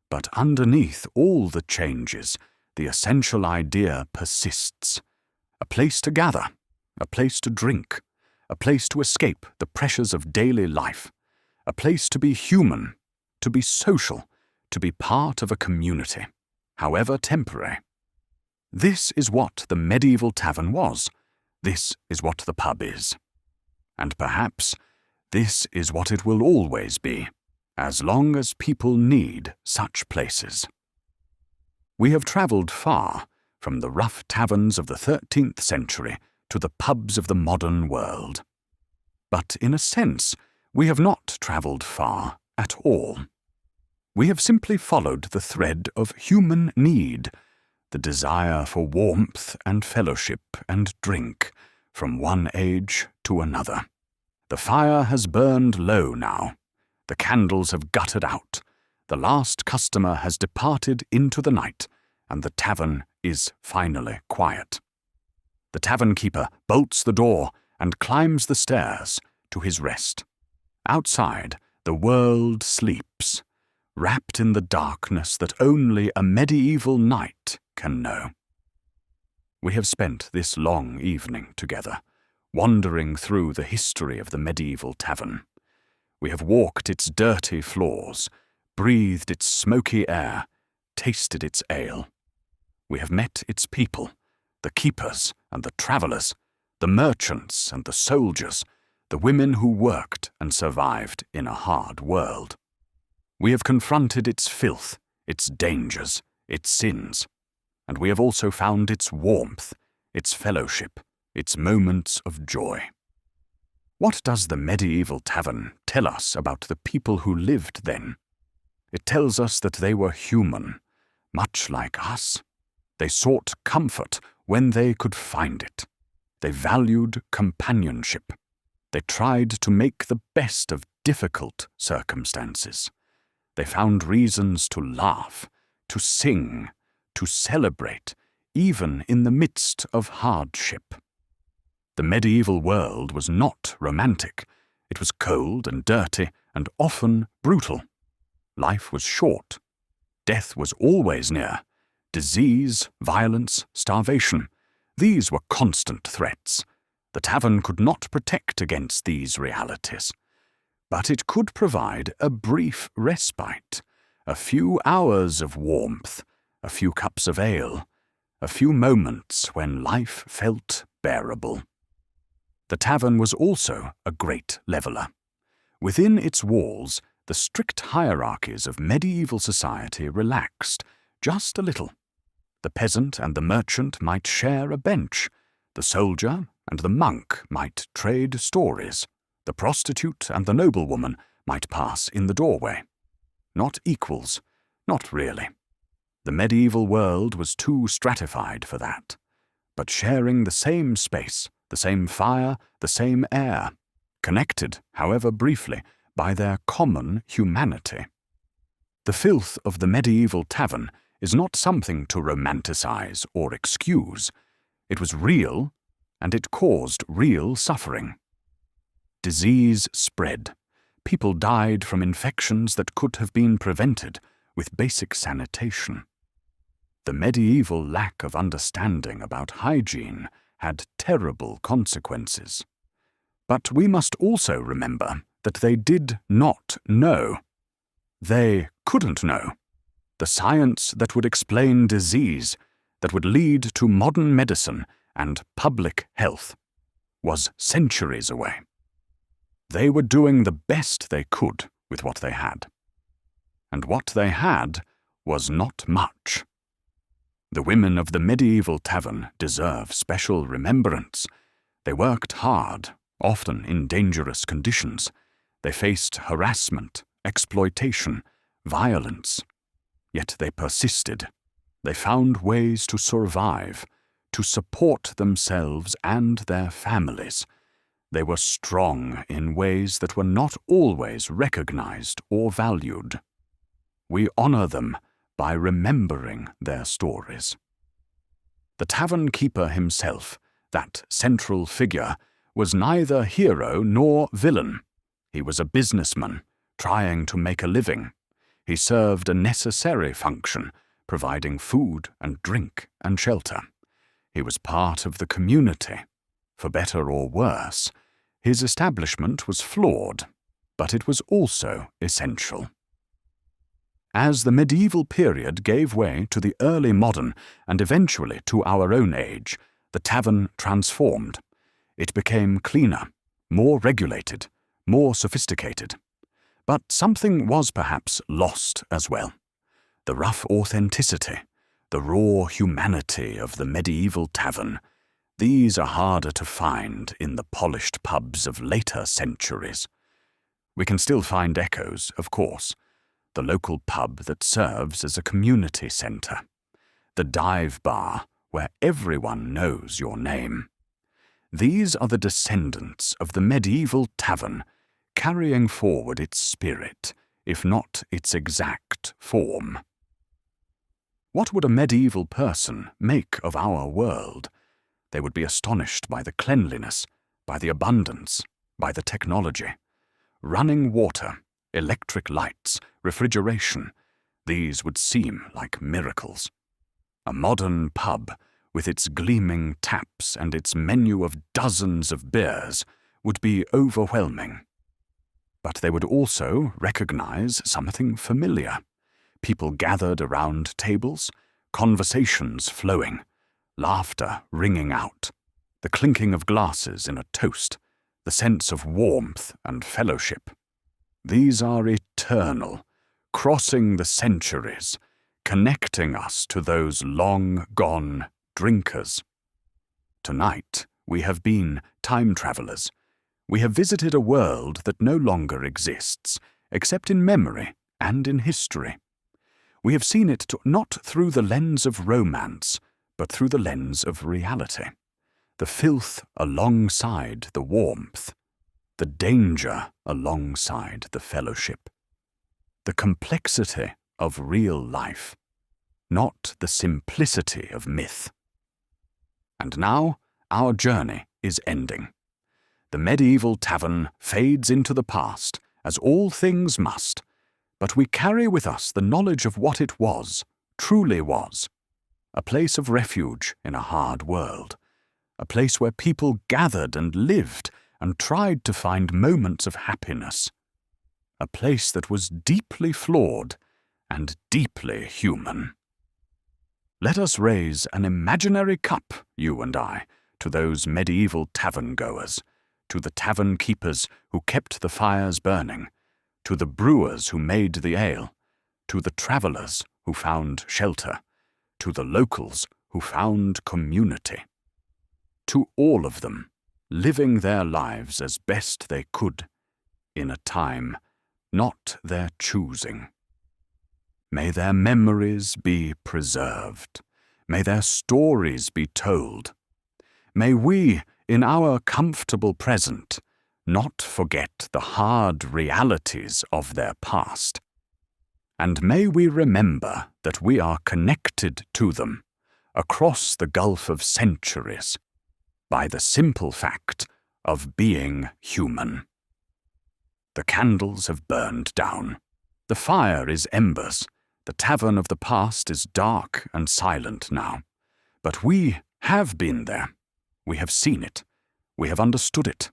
But underneath all the changes, the essential idea persists. A place to gather, a place to drink, a place to escape the pressures of daily life, a place to be human, to be social, to be part of a community, however temporary. This is what the medieval tavern was. This is what the pub is. And perhaps this is what it will always be, as long as people need such places. We have travelled far, from the rough taverns of the 13th century to the pubs of the modern world. But in a sense, we have not travelled far at all. We have simply followed the thread of human need, the desire for warmth and fellowship and drink, from one age to another. The fire has burned low now. The candles have guttered out. The last customer has departed into the night, and the tavern is finally quiet. The tavern keeper bolts the door and climbs the stairs to his rest. Outside, the world sleeps, wrapped in the darkness that only a medieval night can know. We have spent this long evening together, wandering through the history of the medieval tavern. We have walked its dirty floors, breathed its smoky air, tasted its ale. We have met its people, the keepers and the travellers, the merchants and the soldiers, the women who worked and survived in a hard world. We have confronted its filth, its dangers, its sins, and we have also found its warmth, its fellowship, its moments of joy. What does the medieval tavern tell us about the people who lived then? It tells us that they were human, much like us. They sought comfort when they could find it. They valued companionship. They tried to make the best of difficult circumstances. They found reasons to laugh, to sing, to celebrate, even in the midst of hardship. The medieval world was not romantic. It was cold and dirty and often brutal. Life was short. Death was always near. Disease, violence, starvation. These were constant threats. The tavern could not protect against these realities. But it could provide a brief respite, a few hours of warmth, a few cups of ale, a few moments when life felt bearable. The tavern was also a great leveller. Within its walls, the strict hierarchies of medieval society relaxed just a little. The peasant and the merchant might share a bench. The soldier and the monk might trade stories. The prostitute and the noblewoman might pass in the doorway. Not equals, not really. The medieval world was too stratified for that, but sharing the same space, the same fire, the same air, connected, however briefly, by their common humanity. The filth of the medieval tavern is not something to romanticize or excuse. It was real, and it caused real suffering. Disease spread. People died from infections that could have been prevented with basic sanitation. The medieval lack of understanding about hygiene had terrible consequences. But we must also remember that they did not know. They couldn't know. The science that would explain disease, that would lead to modern medicine and public health, was centuries away. They were doing the best they could with what they had. And what they had was not much. The women of the medieval tavern deserve special remembrance. They worked hard, often in dangerous conditions. They faced harassment, exploitation, violence. Yet they persisted. They found ways to survive, to support themselves and their families. They were strong in ways that were not always recognized or valued. We honor them by remembering their stories. The tavern keeper himself, that central figure, was neither hero nor villain. He was a businessman, trying to make a living. He served a necessary function, providing food and drink and shelter. He was part of the community. For better or worse, his establishment was flawed, but it was also essential. As the medieval period gave way to the early modern and eventually to our own age, the tavern transformed. It became cleaner, more regulated, more sophisticated. But something was perhaps lost as well. The rough authenticity, the raw humanity of the medieval tavern. These are harder to find in the polished pubs of later centuries. We can still find echoes, of course. The local pub that serves as a community centre. The dive bar where everyone knows your name. These are the descendants of the medieval tavern, carrying forward its spirit, if not its exact form. What would a medieval person make of our world? They would be astonished by the cleanliness, by the abundance, by the technology. Running water, electric lights, refrigeration, these would seem like miracles. A modern pub, with its gleaming taps and its menu of dozens of beers, would be overwhelming. But they would also recognize something familiar. People gathered around tables, conversations flowing, laughter ringing out, the clinking of glasses in a toast, the sense of warmth and fellowship. These are eternal, crossing the centuries, connecting us to those long-gone drinkers. Tonight, we have been time travelers. We have visited a world that no longer exists, except in memory and in history. We have seen it not through the lens of romance, but through the lens of reality. The filth alongside the warmth. The danger alongside the fellowship. The complexity of real life. not the simplicity of myth. And now our journey is ending. The medieval tavern fades into the past, as all things must, but we carry with us the knowledge of what it was, truly was. A place of refuge in a hard world. A place where people gathered and lived and tried to find moments of happiness. A place that was deeply flawed and deeply human. Let us raise an imaginary cup, you and I, to those medieval tavern-goers, to the tavern keepers who kept the fires burning, to the brewers who made the ale, to the travellers who found shelter, to the locals who found community. To all of them, living their lives as best they could, in a time not their choosing. May their memories be preserved. May their stories be told. May we, in our comfortable present, not forget the hard realities of their past. And may we remember that we are connected to them, across the gulf of centuries, by the simple fact of being human. The candles have burned down. The fire is embers. The tavern of the past is dark and silent now. But we have been there. We have seen it. We have understood it.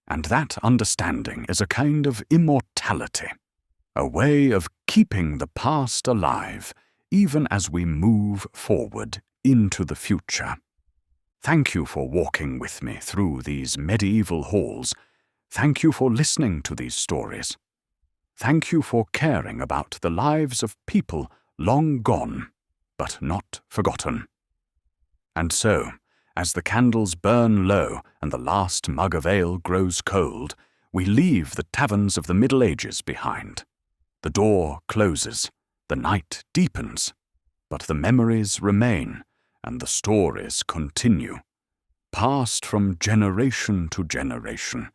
And that understanding is a kind of immortality, a way of keeping the past alive, even as we move forward into the future. Thank you for walking with me through these medieval halls. Thank you for listening to these stories. Thank you for caring about the lives of people long gone, but not forgotten. And so, as the candles burn low and the last mug of ale grows cold, we leave the taverns of the Middle Ages behind. The door closes, the night deepens, but the memories remain and the stories continue, passed from generation to generation,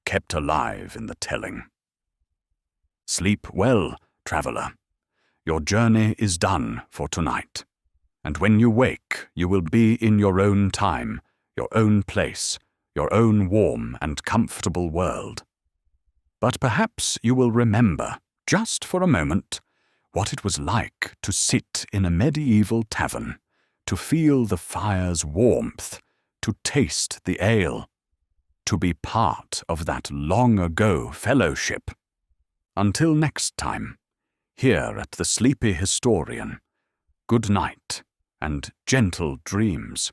kept alive in the telling. Sleep well, traveller. Your journey is done for tonight. And when you wake, you will be in your own time, your own place, your own warm and comfortable world. But perhaps you will remember, just for a moment, what it was like to sit in a medieval tavern, to feel the fire's warmth, to taste the ale, to be part of that long-ago fellowship. Until next time, here at the Sleepy Historian, good night and gentle dreams.